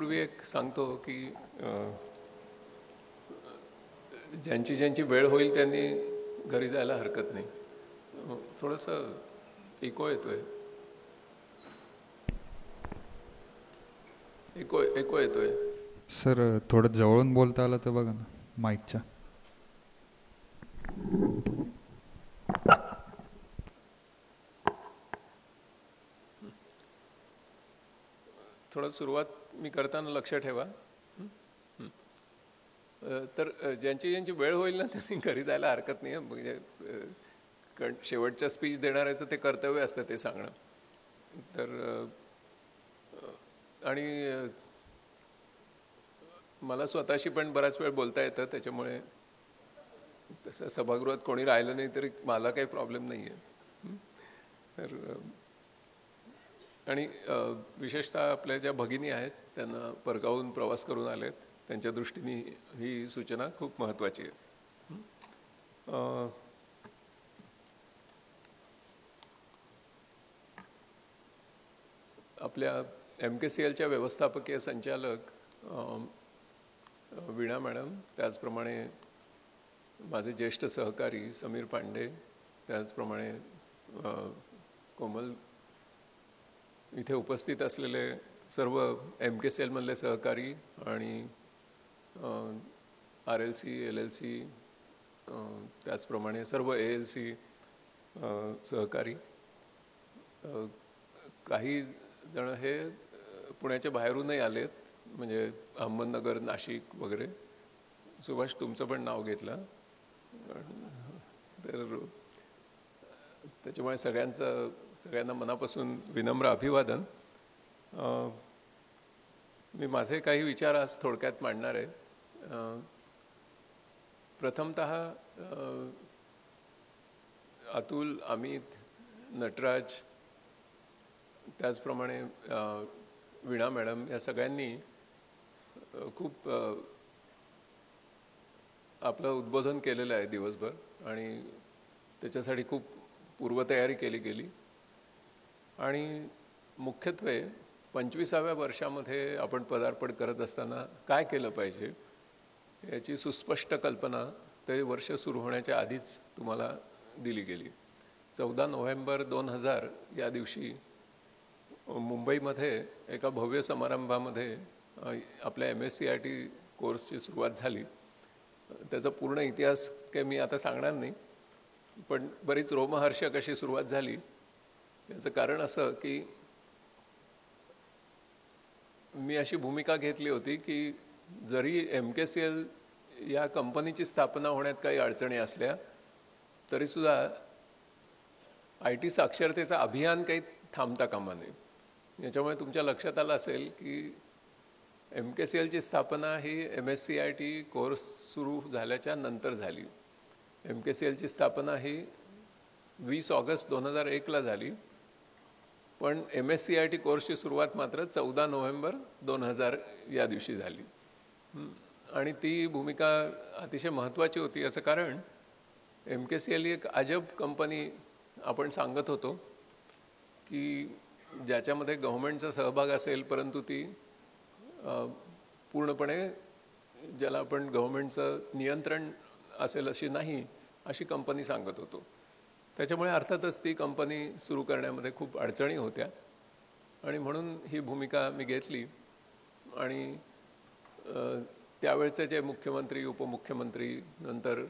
जाण्यापूर्वी एक सांगतो की ज्यांची ज्यांची वेळ होईल त्यांनी घरी जायला हरकत नाही. थोडंसं इको येतोय, इको येतोय. सर थोडं जवळून बोलता आलं तर बघा ना माईकच्या. थोडं सुरुवात मी करताना लक्ष ठेवा. तर ज्यांची ज्यांची वेळ होईल ना त्यांनी घरी जायला हरकत नाही. म्हणजे कारण शेवटच्या स्पीच देणाऱ्याचं ते कर्तव्य असतं ते सांगणं. तर आणि मला स्वतःशी पण बराच वेळ बोलता येतं, त्याच्यामुळे तसं सभागृहात कोणी राहिलं नाही तरी मला काही प्रॉब्लेम नाही आहे. तर आणि विशेषतः आपल्या ज्या भगिनी आहेत त्यांना परगावून प्रवास करून आलेत, त्यांच्या दृष्टीने ही सूचना खूप महत्त्वाची आहे. आपल्या MKCLच्या व्यवस्थापकीय संचालक वीणा मॅडम, त्याचप्रमाणे माझे ज्येष्ठ सहकारी समीर पांडे, त्याचप्रमाणे कोमल, इथे उपस्थित असलेले सर्व MKCL मधले सहकारी आणि RLC, LLC, त्याचप्रमाणे सर्व ALC सहकारी, काही जण हे पुण्याच्या बाहेरूनही आलेत, म्हणजे अहमदनगर, नाशिक वगैरे. सुभाष, तुमचं पण नाव घेतलं, तर त्याच्यामुळे सगळ्यांना मनापासून विनम्र अभिवादन. मी माझे काही विचार आज थोडक्यात मांडणार आहे. प्रथमतः अतुल, अमित, नटराज, त्याचप्रमाणे वीणा मॅडम या सगळ्यांनी खूप आपलं उद्बोधन केलेलं आहे दिवसभर आणि त्याच्यासाठी खूप पूर्वतयारी केली गेली. आणि मुख्यत्वे 25व्या वर्षामध्ये आपण पदार्पण करत असताना काय केलं पाहिजे याची सुस्पष्ट कल्पना ते वर्ष सुरू होण्याच्या आधीच तुम्हाला दिली गेली. 14 नोव्हेंबर 2000 या दिवशी मुंबईमध्ये एका भव्य समारंभामध्ये आपल्या MSCIT कोर्सची सुरुवात झाली. त्याचा पूर्ण इतिहास काही मी आता सांगणार नाही, पण बरीच रोमहर्षक अशी सुरुवात झाली. याचं कारण असं की मी अशी भूमिका घेतली होती की जरी MKCL या कंपनीची स्थापना होण्यात काही अडचणी असल्या तरीसुद्धा IT साक्षरतेचं अभियान काही थांबता कामा नये. याच्यामुळे तुमच्या लक्षात आलं असेल की MKCLची स्थापना ही MSCIT कोर्स सुरू झाल्याच्या नंतर झाली. MKCLची स्थापना ही 20 ऑगस्ट 2001ला झाली, पण MSCIT कोर्सची सुरुवात मात्र 14 नोव्हेंबर 2000 या दिवशी झाली. आणि ती भूमिका अतिशय महत्त्वाची होती. याचं कारण MKCL ही एक अजब कंपनी आपण सांगत होतो की ज्याच्यामध्ये गव्हर्नमेंटचा सहभाग असेल, परंतु ती पूर्णपणे ज्याला आपण गव्हर्नमेंटचं नियंत्रण असेल अशी नाही, अशी कंपनी सांगत होतो. त्याच्यामुळे अर्थातच ती कंपनी सुरू करण्यामध्ये खूप अडचणी होत्या आणि म्हणून ही भूमिका मी घेतली. आणि त्यावेळचे जे मुख्यमंत्री, उपमुख्यमंत्री, नंतर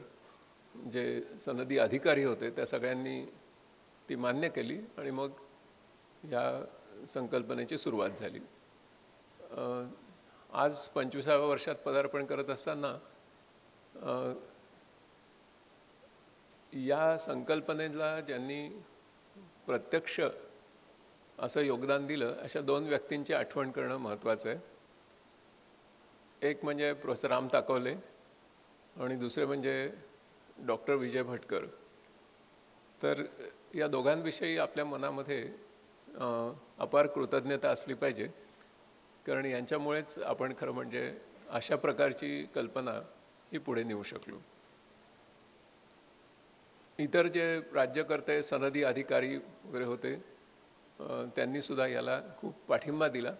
जे सनदी अधिकारी होते त्या सगळ्यांनी ती मान्य केली आणि मग या संकल्पनेची सुरुवात झाली. आज 25व्या वर्षात पदार्पण करत असताना या संकल्पनेला ज्यांनी प्रत्यक्ष असं योगदान दिलं अशा 2 व्यक्तींची आठवण करणं महत्त्वाचं आहे. एक म्हणजे प्रोफेसर राम ताकवले आणि दुसरे म्हणजे डॉक्टर विजय भटकर. तर या दोघांविषयी आपल्या मनामध्ये अपार कृतज्ञता असली पाहिजे, कारण यांच्यामुळेच आपण खरं म्हणजे अशा प्रकारची कल्पना ही पुढे नेऊ शकलो. इतर जे राज्यकर्ते, सनदी अधिकारी वगैरे होते त्यांनीसुद्धा याला खूप पाठिंबा दिला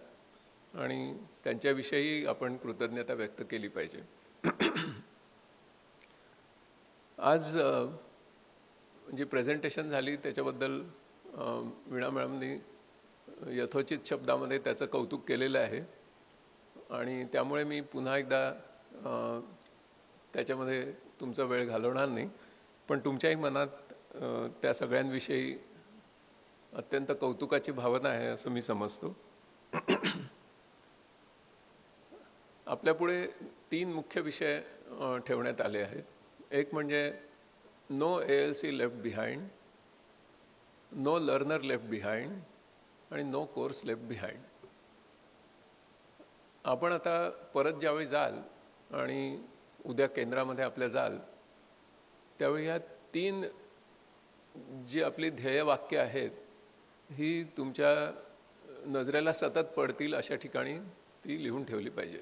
आणि त्यांच्याविषयी आपण कृतज्ञता व्यक्त केली पाहिजे. आज जी प्रेझेंटेशन झाली त्याच्याबद्दल वीणा मॅडमनी यथोचित शब्दामध्ये त्याचं कौतुक केलेलं आहे आणि त्यामुळे मी पुन्हा एकदा त्याच्यामध्ये तुमचा वेळ घालवणार नाही, पण तुमच्याही मनात त्या सगळ्यांविषयी अत्यंत कौतुकाची भावना आहे असं मी समजतो. आपल्यापुढे 3 मुख्य विषय ठेवण्यात आले आहेत. एक म्हणजे no ALC left behind, no learner left behind आणि नो कोर्स लेफ्ट बिहाइंड. आपण आता परत ज्यावेळी जाल आणि उद्या केंद्रामध्ये आपल्या जाल त्यावेळी ह्या 3 जी आपली ध्येय वाक्य आहेत ही तुमच्या नजरेला सतत पडतील अशा ठिकाणी ती लिहून ठेवली पाहिजे.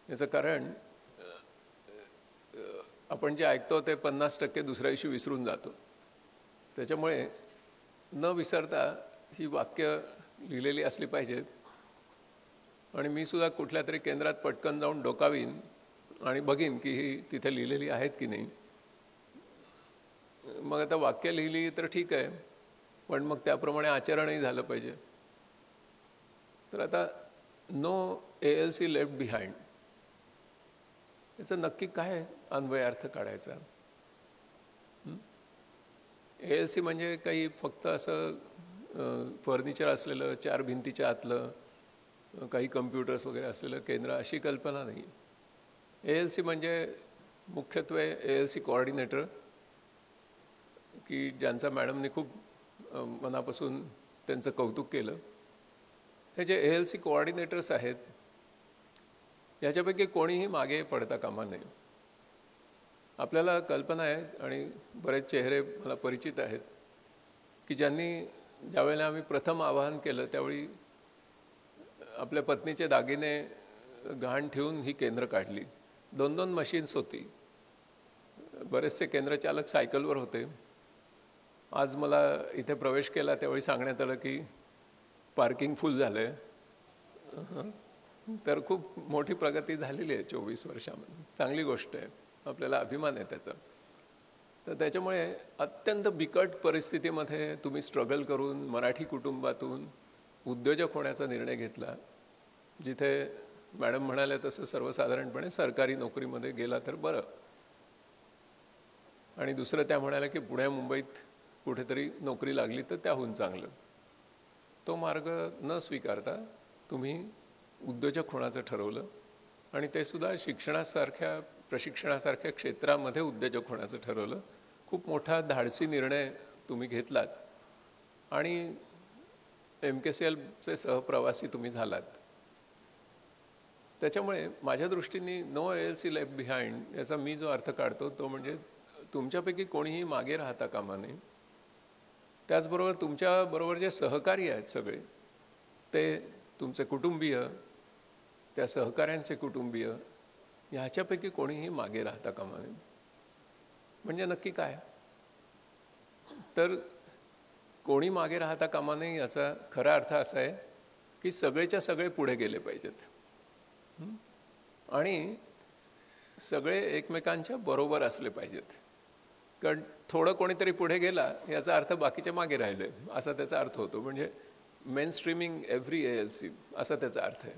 याचं कारण आपण जे ऐकतो ते 50% दुसऱ्या दिवशी विसरून जातो. त्याच्यामुळे न विसरता ही वाक्य लिहिलेली असली पाहिजेत. आणि मी सुद्धा कुठल्या तरी केंद्रात पटकन जाऊन डोकावीन आणि बघीन की ही तिथे लिहिलेली आहेत की नाही. मग आता वाक्य लिहिली तर ठीक आहे, पण मग त्याप्रमाणे आचरणही झालं पाहिजे. तर आता नो ALC लेफ्ट बिहाइंड याचं नक्की काय अन्वयार्थ काढायचा. ALC म्हणजे काही फक्त असं फर्निचर असलेलं 4 भिंतीच्या आतलं काही कम्प्युटर्स वगैरे असलेलं केंद्र अशी कल्पना नाही. ALC म्हणजे मुख्यत्वे ALC कोऑर्डिनेटर की ज्यांचा मॅडमने खूप मनापासून त्यांचं कौतुक केलं. हे जे ALC कोऑर्डिनेटर्स आहेत याच्यापैकी कोणीही मागे पडता कामा नये. आपल्याला कल्पना आहे आणि बरेच चेहरे मला परिचित आहेत की ज्यांनी ज्यावेळेला आम्ही प्रथम आवाहन केलं त्यावेळी आपल्या पत्नीचे दागिने गहाण ठेवून ही केंद्र काढली. 2-2 मशीन्स होती. बरेचसे केंद्रचालक सायकलवर होते. आज मला इथे प्रवेश केला त्यावेळी सांगण्यात आलं की पार्किंग फुल झालं आहे. तर खूप मोठी प्रगती झालेली आहे 24 वर्षामध्ये. चांगली गोष्ट आहे, आपल्याला अभिमान आहे त्याचा. तर त्याच्यामुळे अत्यंत बिकट परिस्थितीमध्ये तुम्ही स्ट्रगल करून मराठी कुटुंबातून उद्योजक होण्याचा निर्णय घेतला. जिथे मॅडम म्हणाल्या तसं सर्वसाधारणपणे सरकारी नोकरीमध्ये गेला तर बरं, आणि दुसरं त्या म्हणाल्या की पुण्या मुंबईत कुठेतरी नोकरी लागली तर त्याहून चांगलं. तो मार्ग न स्वीकारता तुम्ही उद्योजक होण्याचं ठरवलं आणि ते सुद्धा शिक्षणासारख्या प्रशिक्षणासारख्या क्षेत्रामध्ये उद्योजक होण्याचं ठरवलं. खूप मोठा धाडसी निर्णय तुम्ही घेतलात आणि MKCLचे सहप्रवासी तुम्ही झालात. त्याच्यामुळे माझ्या दृष्टीने नो ALC लेफ्ट बिहाइंड याचा मी जो अर्थ काढतो तो म्हणजे तुमच्यापैकी कोणीही मागे राहता कामा नये. त्याचबरोबर तुमच्याबरोबर जे सहकारी आहेत सगळे ते तुमचे कुटुंबीय, त्या सहकाऱ्यांचे कुटुंबीय ह्याच्यापैकी कोणीही मागे राहता कामा नये. म्हणजे नक्की काय तर कोणी मागे राहता कामा नये याचा खरा अर्थ असा आहे की सगळेच्या सगळे पुढे गेले पाहिजेत आणि सगळे एकमेकांच्या बरोबर असले पाहिजेत. कारण थोडं कोणीतरी पुढे गेला याचा अर्थ बाकीचे मागे राहिले असा त्याचा अर्थ होतो. म्हणजे मेन स्ट्रीमिंग एव्हरी ALC असा त्याचा अर्थ आहे.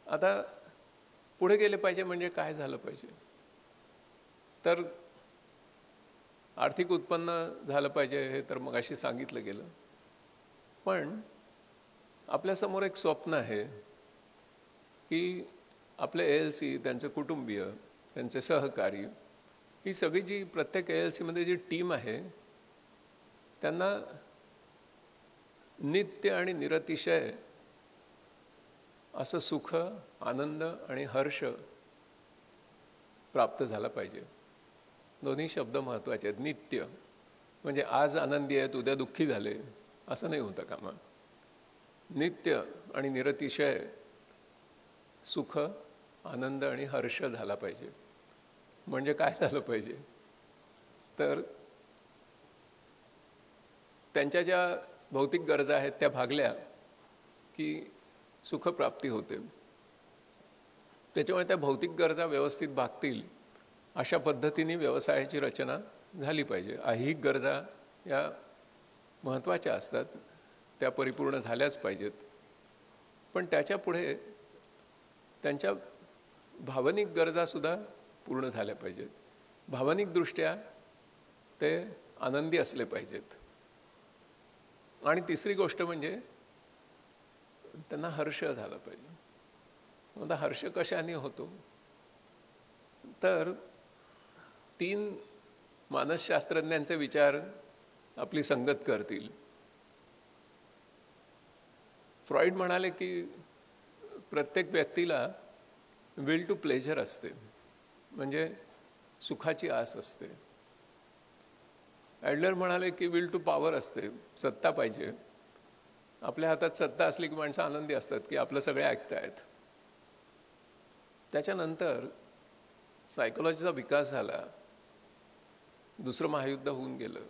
आता पुढे गेले पाहिजे म्हणजे काय झालं पाहिजे तर आर्थिक उत्पन्न झालं पाहिजे हे तर मगाशी सांगितलं गेलं. पण आपल्यासमोर एक स्वप्न आहे की आपले ALC, त्यांचे कुटुंबीय, त्यांचे सहकारी, ही सगळी जी प्रत्येक ALC मध्ये जी टीम आहे त्यांना नित्य आणि निरतिशय असं सुख, आनंद आणि हर्ष प्राप्त झाला पाहिजे. दोन्ही शब्द महत्त्वाचे आहेत. नित्य म्हणजे आज आनंदी आहेत उद्या दुःखी झाले असं नाही होतं कामा. नित्य आणि निरतिशय सुख, आनंद आणि हर्ष झाला पाहिजे. म्हणजे काय झालं पाहिजे तर त्यांच्या ज्या भौतिक गरजा आहेत त्या भागल्या की सुखप्राप्ती होते. त्याच्यामुळे त्या भौतिक गरजा व्यवस्थित भागतील अशा पद्धतीने व्यवसायाची रचना झाली पाहिजे. ऐहिक गरजा या महत्त्वाच्या असतात, त्या परिपूर्ण झाल्याच पाहिजेत, पण त्याच्या पुढे त्यांच्या भावनिक गरजासुद्धा पूर्ण झाल्या पाहिजेत. भावनिकदृष्ट्या ते आनंदी असले पाहिजेत. आणि तिसरी गोष्ट म्हणजे त्यांना हर्ष झाला पाहिजे. आता हर्ष कशाने होतो तर 3 मानसशास्त्रज्ञांचे विचार आपली संगत करतील. फ्रॉइड म्हणाले की प्रत्येक व्यक्तीला विल टू प्लेजर असते, म्हणजे सुखाची आस असते. ॲडलर म्हणाले की विल टू पॉवर असते, सत्ता पाहिजे. आपल्या हातात सत्ता असली की माणसं आनंदी असतात की आपलं सगळे ऐकतायत. त्याच्यानंतर सायकोलॉजीचा विकास झाला, दुसरं महायुद्ध होऊन गेलं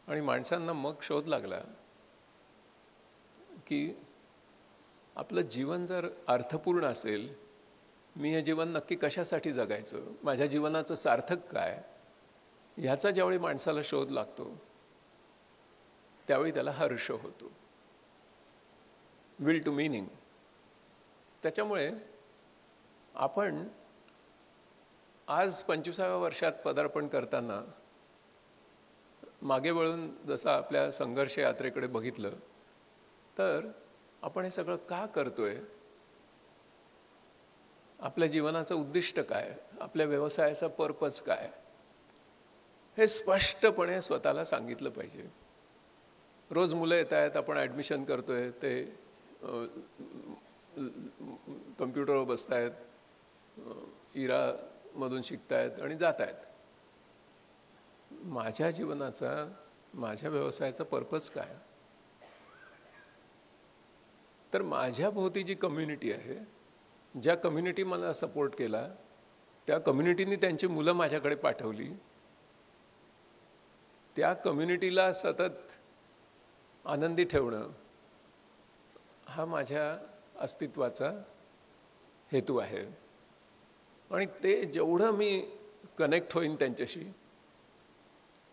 आणि माणसांना मग शोध लागला की आपलं जीवन जर अर्थपूर्ण असेल, मी हे जीवन नक्की कशासाठी जगायचं, माझ्या जीवनाचं सार्थक काय, ह्याचा ज्यावेळी माणसाला शोध लागतो त्यावेळी त्याला हर्ष होतो, विल टू मीनिंग. त्याच्यामुळे आपण आज 25व्या वर्षात पदार्पण करताना मागे वळून जसं आपल्या संघर्ष यात्रेकडे बघितलं तर आपण हे सगळं का करतोय, आपल्या जीवनाचं उद्दिष्ट काय, आपल्या व्यवसायाचा पर्पज काय, हे स्पष्टपणे स्वतःला सांगितलं पाहिजे. रोज मुलं येत आहेत, आपण ॲडमिशन करतोय, ते कम्प्युटरवर बसत आहेत, इरामधून शिकतायत आणि जात आहेत. माझ्या जीवनाचा, माझ्या व्यवसायाचा पर्पज काय? तर माझ्या भोवती जी कम्युनिटी आहे, ज्या कम्युनिटी मला सपोर्ट केला, त्या कम्युनिटीने त्यांची मुलं माझ्याकडे पाठवली, त्या कम्युनिटीला सतत आनंदी ठेवणं हा माझ्या अस्तित्वाचा हेतू आहे. आणि ते जेवढं मी कनेक्ट होईन त्यांच्याशी,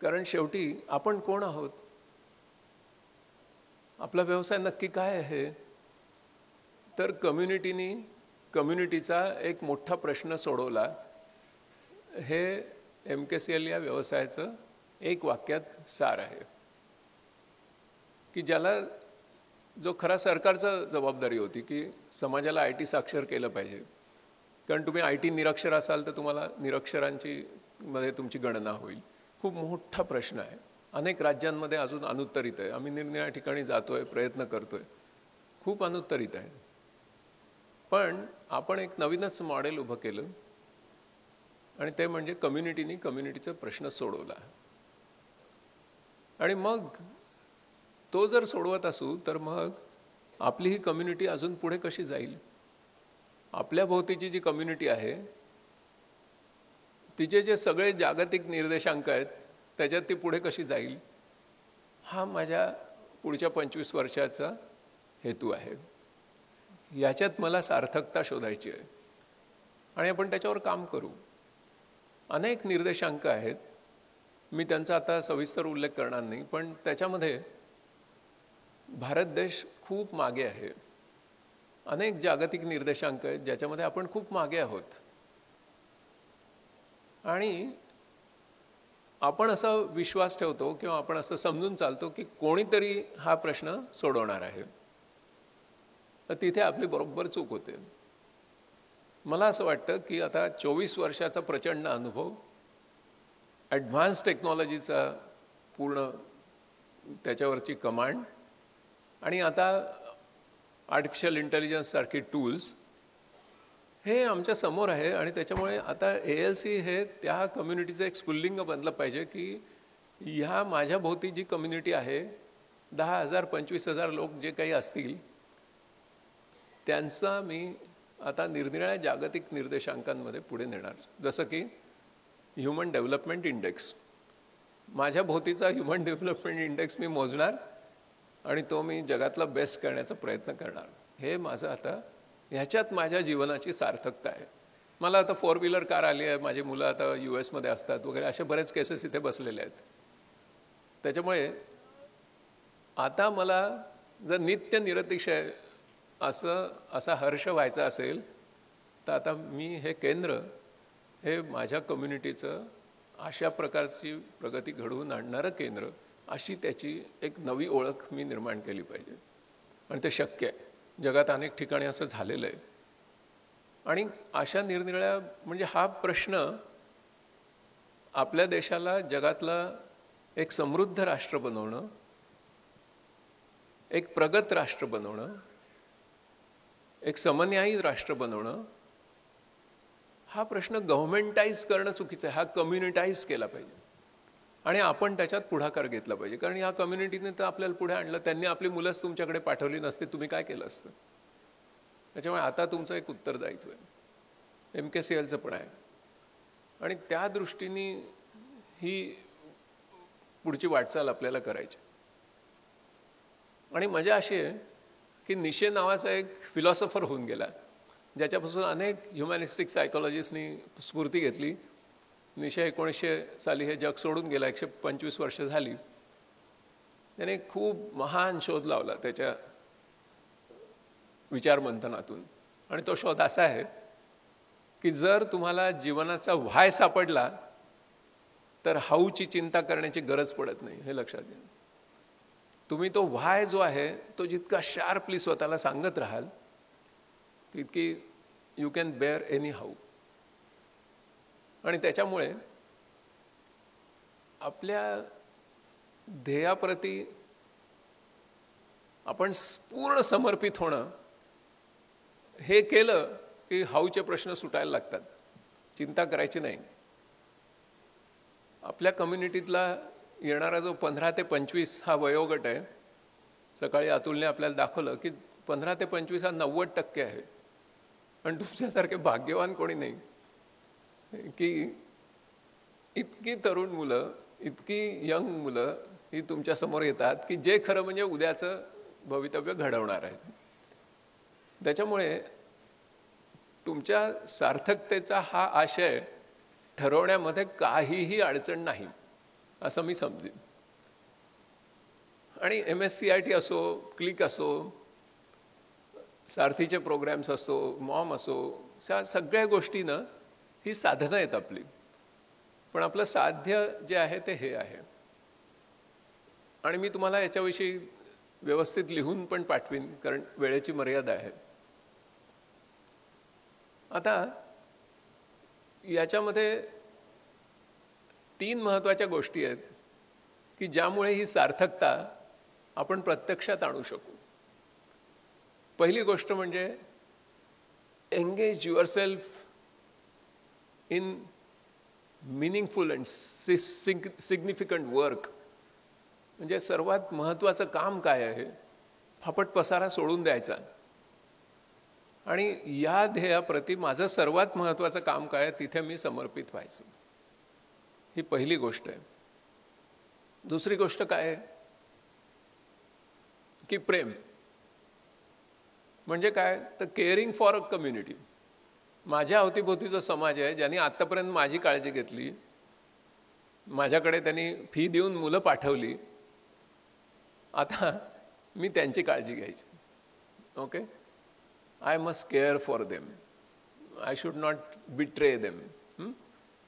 कारण शेवटी आपण कोण आहोत, आपला व्यवसाय नक्की काय आहे, तर कम्युनिटीचा एक मोठा प्रश्न सोडवला. हे MKCL या व्यवसायाचं एक वाक्यात सार आहे की ज्याला जो खरा सरकारचा जबाबदारी होती की समाजाला IT साक्षर केलं पाहिजे. कारण तुम्ही IT निरक्षर असाल तर तुम्हाला निरक्षरांची मध्ये तुमची गणना होईल. खूप मोठा प्रश्न आहे, अनेक राज्यांमध्ये अजून अनुत्तरित आहे. आम्ही निरनिराळ्या ठिकाणी जातोय, प्रयत्न करतोय, खूप अनुत्तरित आहे. पण आपण एक नवीनच मॉडेल उभं केलं आणि ते म्हणजे कम्युनिटीचा प्रश्न सोडवला. आणि मग तो जर सोडवत असू तर मग आपली ही कम्युनिटी अजून पुढे कशी जाईल, आपल्या भोवतीची जी कम्युनिटी आहे तिचे जे सगळे जागतिक निर्देशांक आहेत त्याच्यात ती पुढे कशी जाईल, हा माझ्या पुढच्या 25 वर्षाचा हेतू आहे. याच्यात मला सार्थकता शोधायची आहे आणि आपण त्याच्यावर काम करू. अनेक निर्देशांक आहेत, मी त्यांचा आता सविस्तर उल्लेख करणार नाही, पण त्याच्यामध्ये भारत देश खूप मागे आहे. अनेक जागतिक निर्देशांक आहेत ज्याच्यामध्ये आपण खूप मागे आहोत. आणि आपण असा विश्वास ठेवतो किंवा आपण असं समजून चालतो की कोणीतरी हा प्रश्न सोडवणार आहे, तर तिथे आपली बरोबर चूक होते. मला असं वाटतं की आता 24 वर्षाचा प्रचंड अनुभव, ॲडव्हान्स टेक्नॉलॉजीचा पूर्ण त्याच्यावरची कमांड आणि आता आर्टिफिशियल इंटेलिजन्स सारखी टूल्स हे आमच्या समोर आहे. आणि त्याच्यामुळे आता ALC हे त्या कम्युनिटीचं एक स्फुल्लिंग बनलं पाहिजे की ह्या माझ्या भोवती जी कम्युनिटी आहे, 10,000 25,000 लोक जे काही असतील, त्यांचा मी आता निरनिराळ्या जागतिक निर्देशांकांमध्ये पुढे नेणार. जसं की ह्युमन डेव्हलपमेंट इंडेक्स, माझ्या भोवतीचा ह्युमन डेव्हलपमेंट इंडेक्स मी मोजणार आणि तो मी जगातला बेस्ट करण्याचा प्रयत्न करणार. हे माझं आता ह्याच्यात माझ्या जीवनाची सार्थकता आहे. मला आता 4 व्हीलर कार आली आहे, माझी मुलं आता US मध्ये असतात वगैरे, असे बरेच केसेस इथे बसलेले आहेत. त्याच्यामुळे आता मला जर नित्य निरतिशय असा हर्ष व्हायचा असेल तर आता मी हे केंद्र हे माझ्या कम्युनिटीचं अशा प्रकारची प्रगती घडवून आणणारं केंद्र, अशी त्याची एक नवी ओळख मी निर्माण केली पाहिजे. आणि ते शक्य आहे. जगात अनेक ठिकाणी असं झालेलं आहे. आणि अशा निरनिराळ्या म्हणजे हा प्रश्न आपल्या देशाला जगातला एक समृद्ध राष्ट्र बनवणं, एक प्रगत राष्ट्र बनवणं, एक समन्यायी राष्ट्र बनवणं, हा प्रश्न गव्हर्नमेंटाईज करणं चुकीचं आहे. हा कम्युनिटाईज केला पाहिजे आणि आपण त्याच्यात पुढाकार घेतला पाहिजे. कारण या कम्युनिटीने तर आपल्याला पुढे आणलं, त्यांनी आपली मुलंच तुमच्याकडे पाठवली नसती, तुम्ही काय केलं असतं. त्याच्यामुळे आता तुमचं एक उत्तरदायित्व आहे, MKCLचं पण आहे. आणि त्या दृष्टीने ही पुढची वाटचाल आपल्याला करायची. आणि मजा अशी आहे की निशे नावाचा एक फिलॉसॉफर होऊन गेला, ज्याच्यापासून अनेक ह्युमॅनिस्टिक सायकोलॉजिस्टनी स्फूर्ती घेतली. निशे 1900 साली हे जग सोडून गेला, 125 वर्ष झाली. त्याने खूप महान शोध लावला त्याच्या विचारमंथनातून. आणि तो शोध असा आहे की जर तुम्हाला जीवनाचा व्हाय सापडला तर हाऊची चिंता करण्याची गरज पडत नाही. हे लक्षात घ्या. तुम्ही तो व्हाय जो आहे तो जितका शार्पली स्वतःला सांगत राहाल तितकी you can bear anyhow. आणि त्याच्यामुळे आपल्या ध्येयाप्रती आपण पूर्ण समर्पित होणं, हे केलं की हाऊचे प्रश्न सुटायला लागतात. चिंता करायची नाही. आपल्या कम्युनिटीतला येणारा जो 15 ते 25 हा वयोगट आहे, सकाळी अतुलने आपल्याला दाखवलं की 15 ते 25 हा 90% आहे. पण तुमच्यासारखे भाग्यवान कोणी नाही की इतकी तरुण मुलं, इतकी यंग मुलं ही तुमच्या समोर येतात की जे खरं म्हणजे उद्याचं भवितव्य घडवणार आहेत. त्याच्यामुळे तुमच्या सार्थकतेचा हा आशय ठरवण्यामध्ये काहीही अडचण नाही असं मी समजेन. आणि MSCIT असो, क्लिक असो, सारथीचे प्रोग्रॅम्स असो, मॉम असो, ह्या सगळ्या गोष्टीनं ही साधनं आहेत आपली. पण आपलं साध्य जे आहे ते हे आहे. आणि मी तुम्हाला याच्याविषयी व्यवस्थित लिहून पण पाठवीन, कारण वेळेची मर्यादा आहे. आता याच्यामध्ये 3 महत्त्वाच्या गोष्टी आहेत की ज्यामुळे ही सार्थकता आपण प्रत्यक्षात आणू शकू. पहिली गोष्ट म्हणजे engage yourself in meaningful and significant work. म्हणजे सर्वात महत्त्वाचं काम काय आहे, फापट पसारा सोडून द्यायचा आणि या ध्येयाप्रती माझं सर्वात महत्त्वाचं काम काय आहे तिथे मी समर्पित व्हायचं. ही पहिली गोष्ट आहे. दुसरी गोष्ट काय आहे की प्रेम म्हणजे काय, तर केअरिंग फॉर अ कम्युनिटी. माझ्या अवतीभोवतीचा समाज आहे ज्यांनी आत्तापर्यंत माझी काळजी घेतली, माझ्याकडे त्यांनी फी देऊन मुलं पाठवली, आता मी त्यांची काळजी घ्यायची. Okay, I must care for them, I should not betray them.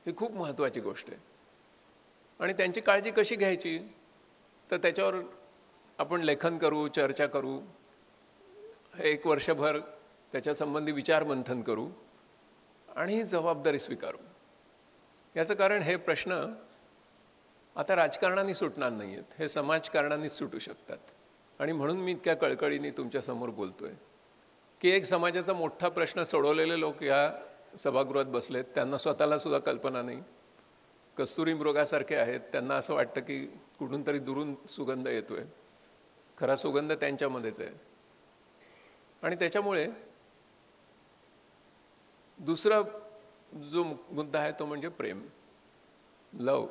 ही खूप महत्त्वाची गोष्ट आहे. आणि त्यांची काळजी कशी घ्यायची, तर त्याच्यावर आपण लेखन करू, चर्चा करू, 1 वर्षभर त्याच्यासंबंधी विचारमंथन करू आणि ही जबाबदारी स्वीकारू. याचं कारण हे प्रश्न आता राजकारणाने सुटणार नाही आहेत, हे समाजकारणानेच सुटू शकतात. आणि म्हणून मी इतक्या कळकळीने तुमच्यासमोर बोलतोय की एक समाजाचा मोठा प्रश्न सोडवलेले लोक या सभागृहात बसलेत, त्यांना स्वतःला सुद्धा कल्पना नाही. कस्तुरी मृगासारखे आहेत, त्यांना असं वाटतं की कुठून तरी दुरून सुगंध येतोय, खरा सुगंध त्यांच्यामध्येच आहे. आणि त्याच्यामुळे दुसरा जो मुद्दा आहे तो म्हणजे प्रेम, लव.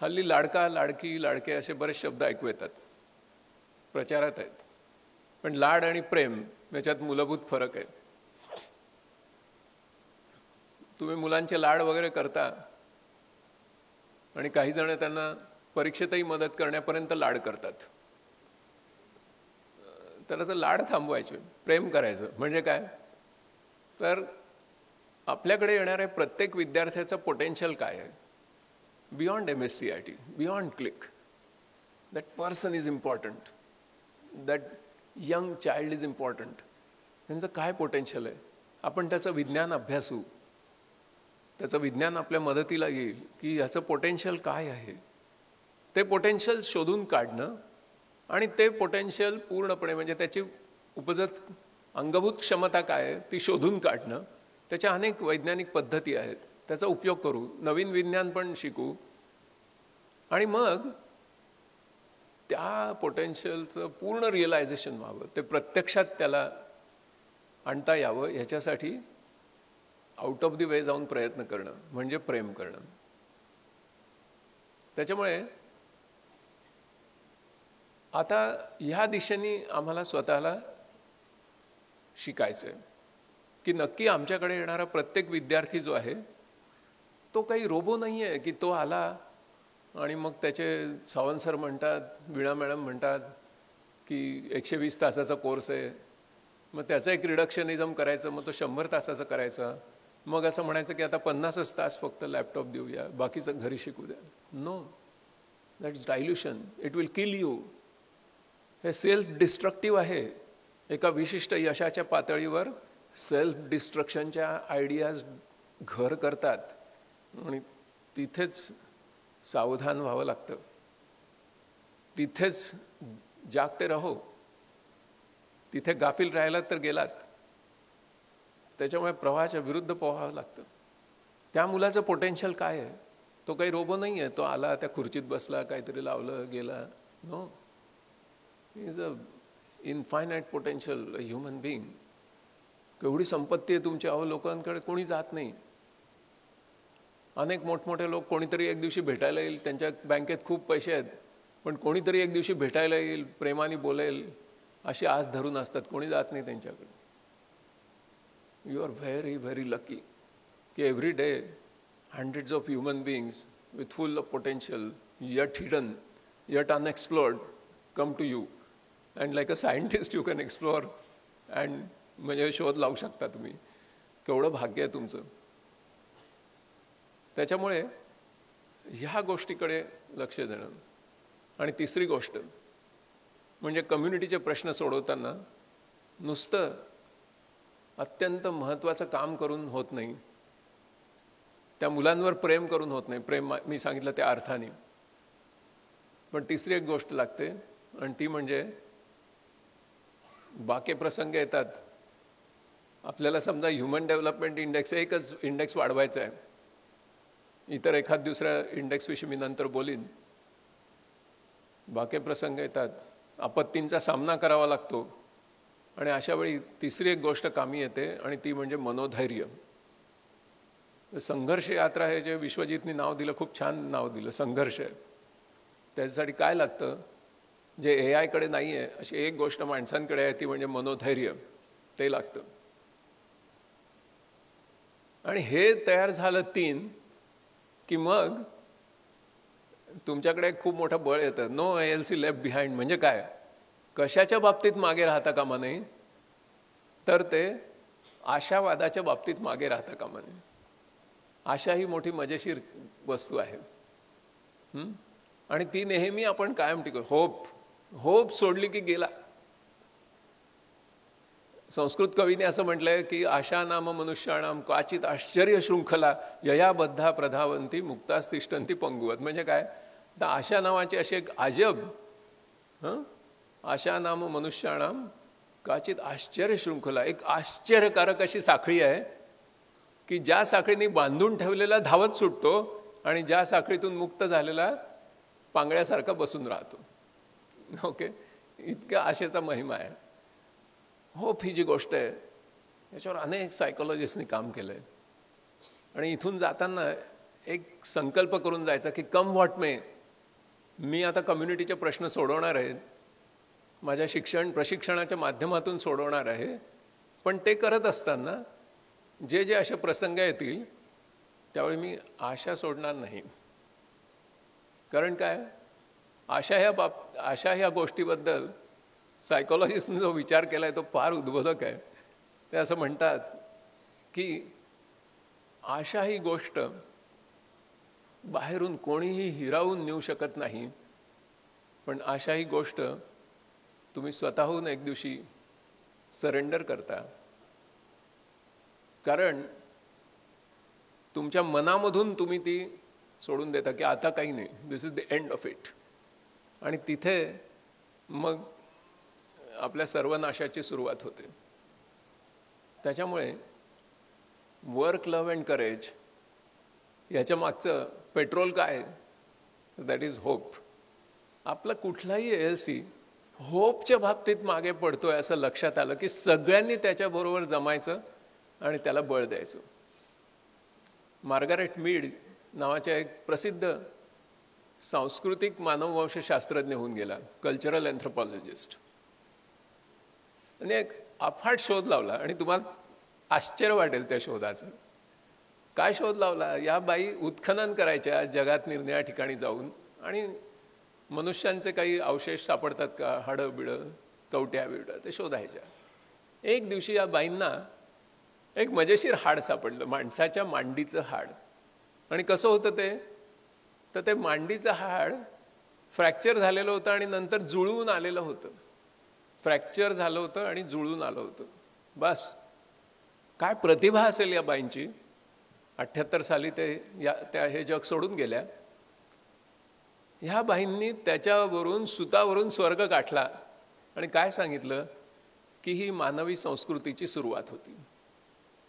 हल्ली लाडका, लाडकी, लाडके असे बरेच शब्द ऐकू येतात. प्रचारात आहेत, पण लाड आणि प्रेम याच्यात मूलभूत फरक आहे. तुम्ही मुलांचे लाड वगैरे करता आणि काही जण त्यांना परीक्षेतही मदत करण्यापर्यंत लाड करतात. तर आता लाड थांबवायचे, प्रेम करायचं. म्हणजे काय तर आपल्याकडे येणाऱ्या प्रत्येक विद्यार्थ्याचं पोटेन्शियल काय आहे, beyond MSCIT, beyond click, that person is important, that young child is important. त्यांचं काय पोटेन्शियल आहे, आपण त्याचं विज्ञान अभ्यासू, त्याचं विज्ञान आपल्या मदतीला येईल की ह्याचं पोटेन्शियल काय आहे. ते पोटेन्शियल शोधून काढणं आणि ते पोटेन्शियल पूर्णपणे म्हणजे त्याची उपजत अंगभूत क्षमता काय आहे ती शोधून काढणं. त्याच्या अनेक वैज्ञानिक पद्धती आहेत, त्याचा उपयोग करू, नवीन विज्ञान पण शिकू आणि मग त्या पोटेन्शियलचं पूर्ण रिअलायझेशन व्हावं, ते प्रत्यक्षात त्याला आणता यावं. ह्याच्यासाठी आउट ऑफ द वे जाऊन प्रयत्न करणं म्हणजे प्रेम करणं. त्याच्यामुळे आता ह्या दिशेने आम्हाला स्वतःला शिकायचं आहे की नक्की आमच्याकडे येणारा प्रत्येक विद्यार्थी जो आहे तो काही रोबो नाही आहे की तो आला आणि मग त्याचे सावंत सर म्हणतात, वीणा मॅडम म्हणतात की 120 तासाचा कोर्स आहे, मग त्याचं एक रिडक्शनिझम करायचं, मग तो 100 तासाचा करायचा, मग असं म्हणायचं की आता 50च तास फक्त लॅपटॉप देऊया, बाकीचं घरी शिकू द्या. No, that's dilution, it will kill you. हे सेल्फ डिस्ट्रक्टिव्ह आहे. एका विशिष्ट यशाच्या पातळीवर सेल्फ डिस्ट्रक्शनच्या आयडियाज घर करतात आणि तिथेच सावधान व्हावं लागतं, तिथेच जागते राहो. तिथे गाफील राहिलात तर गेलात. त्याच्यामुळे प्रवाहाच्या विरुद्ध पोहावं लागतं. त्या मुलाचं पोटेन्शियल काय आहे, तो काही रोबो नाही आहे, तो आला त्या खुर्चीत बसला, काहीतरी लावलं गेला. No, is a infinite potential human being. केवढी संपत्ती आहे तुमची, अहो लोकांकडे कोणी जात नाही. अनेक मोठमोठे लोक कोणीतरी एक दिवशी भेटायला येईल, त्यांच्या बँकेत खूप पैसे आहेत, पण कोणीतरी एक दिवशी भेटायला येईल, प्रेमाने बोलेल अशी आस धरून असतात, कोणी जात नाही त्यांच्याकडे. You are very very lucky की every day hundreds of human beings with full of potential, yet hidden, yet unexplored, come to you. And like a scientist you can explore and म्हणजे शोध लावू शकता तुम्ही. केवढं भाग्य आहे तुमचं. त्याच्यामुळे ह्या गोष्टीकडे लक्ष देणं. आणि तिसरी गोष्ट म्हणजे कम्युनिटीचे प्रश्न सोडवताना नुसतं अत्यंत महत्त्वाचं काम करून होत नाही, त्या मुलांवर प्रेम करून होत नाही. प्रेम मी सांगितलं त्या अर्थाने. पण तिसरी एक गोष्ट लागते आणि ती म्हणजे बाकी प्रसंग येतात. आपल्याला समजा ह्युमन डेव्हलपमेंट इंडेक्स एकच इंडेक्स वाढवायचा आहे, इतर एखाद दुसऱ्या इंडेक्सविषयी मी नंतर बोलीन. बाकी प्रसंग येतात, आपत्तींचा सामना करावा लागतो आणि अशा वेळी तिसरी एक गोष्ट कामी येते आणि ती म्हणजे मनोधैर्य. संघर्ष यात्रा हे जे विश्वजितनी नाव दिलं, खूप छान नाव दिलं, संघर्ष आहे. त्याच्यासाठी काय लागतं जे AI कडे नाही आहे, अशी एक गोष्ट माणसांकडे आहे, ती म्हणजे मनोधैर्य. ते लागतं. आणि हे तयार झालं 3 की मग तुमच्याकडे खूप मोठं बळ येतं. No ALC left behind. म्हणजे काय, कशाच्या बाबतीत मागे राहता कामा नये, तर ते आशावादाच्या बाबतीत मागे राहता कामा नये. आशा ही मोठी मजेशीर वस्तू आहे आणि ती नेहमी आपण कायम टिकू. होप सोडली की गेला. संस्कृत कवीने असं म्हटलंय की आशा नाम मनुष्याणाम क्वाचित आश्चर्य शृंखला ययाबद्धा प्रधावंती मुक्तास्तिष्ठन्ति पंगुवत. म्हणजे काय, तर आशा नावाची अशी एक अजब आशा नाम मनुष्याणाम क्वाचित आश्चर्य शृंखला, एक आश्चर्यकारक अशी साखळी आहे की ज्या साखळीने बांधून ठेवलेला धावत सुटतो आणि ज्या साखळीतून मुक्त झालेला पांगळ्यासारखा बसून राहतो. ओके, इतक्या आशेचा महिमा आहे. होप ही जी गोष्ट आहे याच्यावर अनेक सायकोलॉजिस्टनी काम केलंय. आणि इथून जाताना एक संकल्प करून जायचा की कम व्हॉट मे, मी आता कम्युनिटीचे प्रश्न सोडवणार आहे माझ्या प्रशिक्षणाच्या माध्यमातून सोडवणार आहे. पण ते करत असताना जे जे असे प्रसंग येतील त्यावेळी मी आशा सोडणार नाही. कारण काय, आशा ह्या गोष्टीबद्दल सायकोलॉजिस्टने जो विचार केला आहे तो फार उद्बोधक आहे. ते असं म्हणतात की आशा ही गोष्ट बाहेरून कोणीही हिरावून नेऊ शकत नाही, पण आशा ही गोष्ट तुम्ही स्वतःहून एक दिवशी सरेंडर करता. कारण तुमच्या मनामधून तुम्ही ती सोडून देता की आता काही नाही, this is the end of it. आणि तिथे मग आपल्या सर्वनाशाची सुरुवात होते. त्याच्यामुळे वर्क, लव्ह अँड करेज याच्या मागचं पेट्रोल काय, दॅट इज होप. आपला कुठलाही LLC होपच्या बाबतीत मागे पडतोय असं लक्षात आलं की सगळ्यांनी त्याच्याबरोबर जमायचं आणि त्याला बळ द्यायचं. मार्गारेट मीड नावाच्या एक प्रसिद्ध सांस्कृतिक मानववंशशास्त्रज्ञ होऊन गेला, कल्चरल एन्थ्रोपॉलॉजिस्ट. आणि एक अफाट शोध लावला आणि तुम्हाला आश्चर्य वाटेल त्या शोधाचं. काय शोध लावला? या बाई उत्खनन करायच्या जगात निरनिळ्या ठिकाणी जाऊन आणि मनुष्यांचे काही अवशेष सापडतात का, हाडं बिडं, कवट्या बिवट्या, ते शोधायच्या. एक दिवशी या बाईंना एक मजेशीर हाड सापडलं, माणसाच्या मांडीचं हाड. आणि कसं होतं ते, तर ते मांडीचं हाड फ्रॅक्चर झालेलं होतं आणि नंतर जुळवून आलेलं होतं. फ्रॅक्चर झालं होतं आणि जुळून आलं होतं. बस, काय प्रतिभा असेल या बाईंची. 78 साली त्या हे जग सोडून गेल्या. ह्या बाईंनी त्याच्यावरून सुतावरून स्वर्ग गाठला आणि काय सांगितलं की ही मानवी संस्कृतीची सुरुवात होती.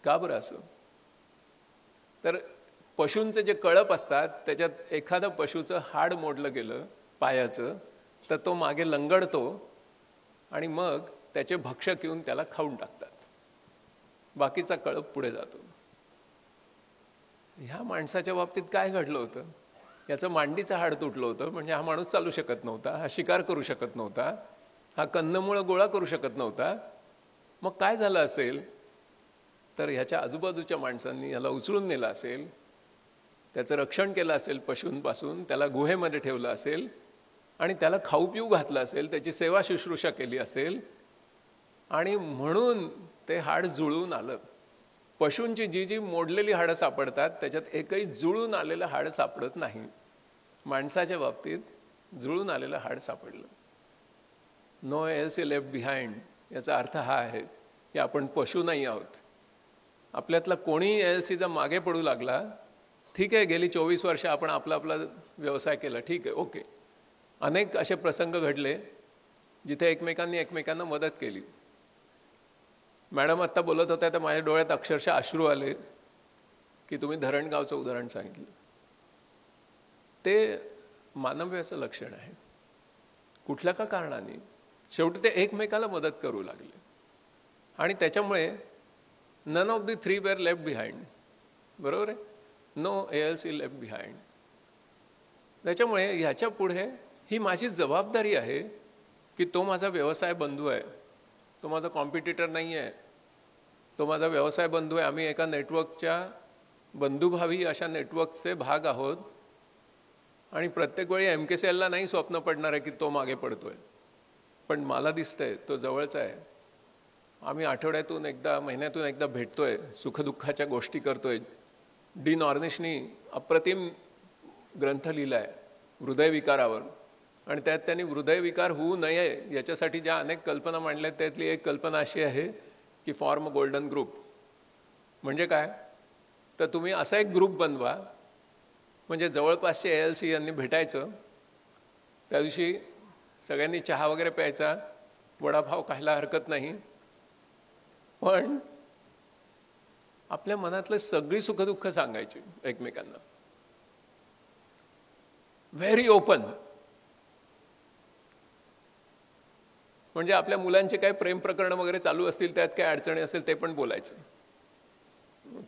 का बरं असं? तर पशूंचे जे कळप असतात त्याच्यात एखादं पशुचं हाड मोडलं गेलं पायाचं, तर तो मागे लंगडतो आणि मग त्याचे भक्षक येऊन त्याला खाऊन टाकतात. बाकीचा कळप पुढे जातो. ह्या माणसाच्या बाबतीत काय घडलं होतं? याचं मांडीचं हाड तुटलं होतं, म्हणजे हा माणूस चालू शकत नव्हता, हा शिकार करू शकत नव्हता, हा कंदमुळं गोळा करू शकत नव्हता. मग काय झालं असेल? तर ह्याच्या आजूबाजूच्या माणसांनी याला उचलून नेलं असेल, त्याचं रक्षण केलं असेल पशूंपासून, त्याला गुहेमध्ये ठेवलं असेल आणि त्याला खाऊ पिऊ घातलं असेल, त्याची सेवा शुश्रूषा केली असेल आणि म्हणून ते हाड जुळून आलं. पशूंची जी जी मोडलेली हाडं सापडतात त्याच्यात एकही जुळून आलेलं हाड सापडत नाही. माणसाच्या बाबतीत जुळून आलेलं हाड सापडलं. नो LLC लेफ्ट बिहाइंड याचा अर्थ हा आहे की आपण पशु नाही आहोत. आपल्यातला कोणीही LLCचा मागे पडू लागला, ठीक आहे, गेली 24 वर्ष आपण आपला व्यवसाय केला, ठीक आहे, ओके. अनेक असे प्रसंग घडले जिथे एकमेकांनी एकमेकांना मदत केली. मॅडम आत्ता बोलत होत्या तर माझ्या डोळ्यात अक्षरशः अश्रू आले की तुम्ही धरणगावचं उदाहरण सांगितलं. ते मानव्याचं लक्षण आहे. कुठल्या का कारणाने शेवटी ते एकमेकाला मदत करू लागले आणि त्याच्यामुळे none of the three were left behind. बरोबर आहे? No LLC left behind. त्याच्यामुळे ह्याच्या पुढे ही माझी जबाबदारी आहे की तो माझा व्यवसाय बंधू आहे, तो माझा कॉम्पिटिटर नाही आहे, तो माझा व्यवसाय बंधू आहे. आम्ही एका नेटवर्कच्या बंधुभावी अशा नेटवर्कचे भाग आहोत आणि प्रत्येक वेळी MKCLला नाही स्वप्न पडणार आहे की तो मागे पडतोय, पण मला दिसतंय तो जवळचा आहे. आम्ही आठवड्यातून एकदा, महिन्यातून एकदा भेटतोय, सुखदुःखाच्या गोष्टी करतोय. डीन ऑर्निशनी अप्रतिम ग्रंथ लिहिलाय हृदयविकारावर आणि त्यात त्यांनी हृदयविकार होऊ नये याच्यासाठी ज्या अनेक कल्पना मांडल्या त्यातली एक कल्पना अशी आहे की फॉर्म गोल्डन ग्रुप. म्हणजे काय, तर तुम्ही असा एक ग्रुप बनवा म्हणजे जवळपासचे LLC यांनी भेटायचं, त्या दिवशी सगळ्यांनी चहा वगैरे प्यायचा, वडापाव खायला हरकत नाही, पण आपल्या मनातलं सगळी सुखदुःख सांगायची एकमेकांना, व्हेरी ओपन. म्हणजे आपल्या मुलांचे काही प्रेम प्रकरण वगैरे चालू असतील, त्यात काही अडचणी असेल ते पण बोलायचं.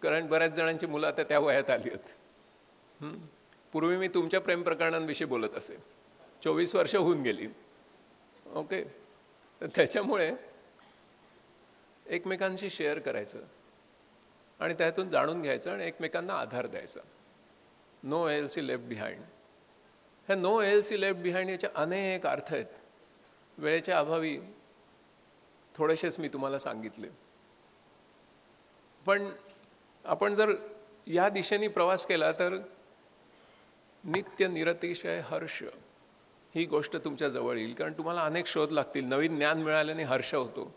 कारण बऱ्याच जणांची मुलं आता त्या वयात आली आहेत. पूर्वी मी तुमच्या प्रेम प्रकरणांविषयी बोलत असे, 24 वर्ष होऊन गेली, ओके. तर त्याच्यामुळे एकमेकांशी शेअर करायचं आणि त्यातून जाणून घ्यायचं आणि एकमेकांना आधार द्यायचा. No ALC left behind. ह्या नो एएलसी लेफ्ट बिहाइंड याचे अनेक अर्थ आहेत. वेळेच्या अभावी थोडेसेच मी तुम्हाला सांगितले. पण आपण जर या दिशेने प्रवास केला तर नित्य निरतिशय हर्ष ही गोष्ट तुमच्या जवळ येईल. कारण तुम्हाला अनेक शोध लागतील. नवीन ज्ञान मिळाल्याने हर्ष होतो.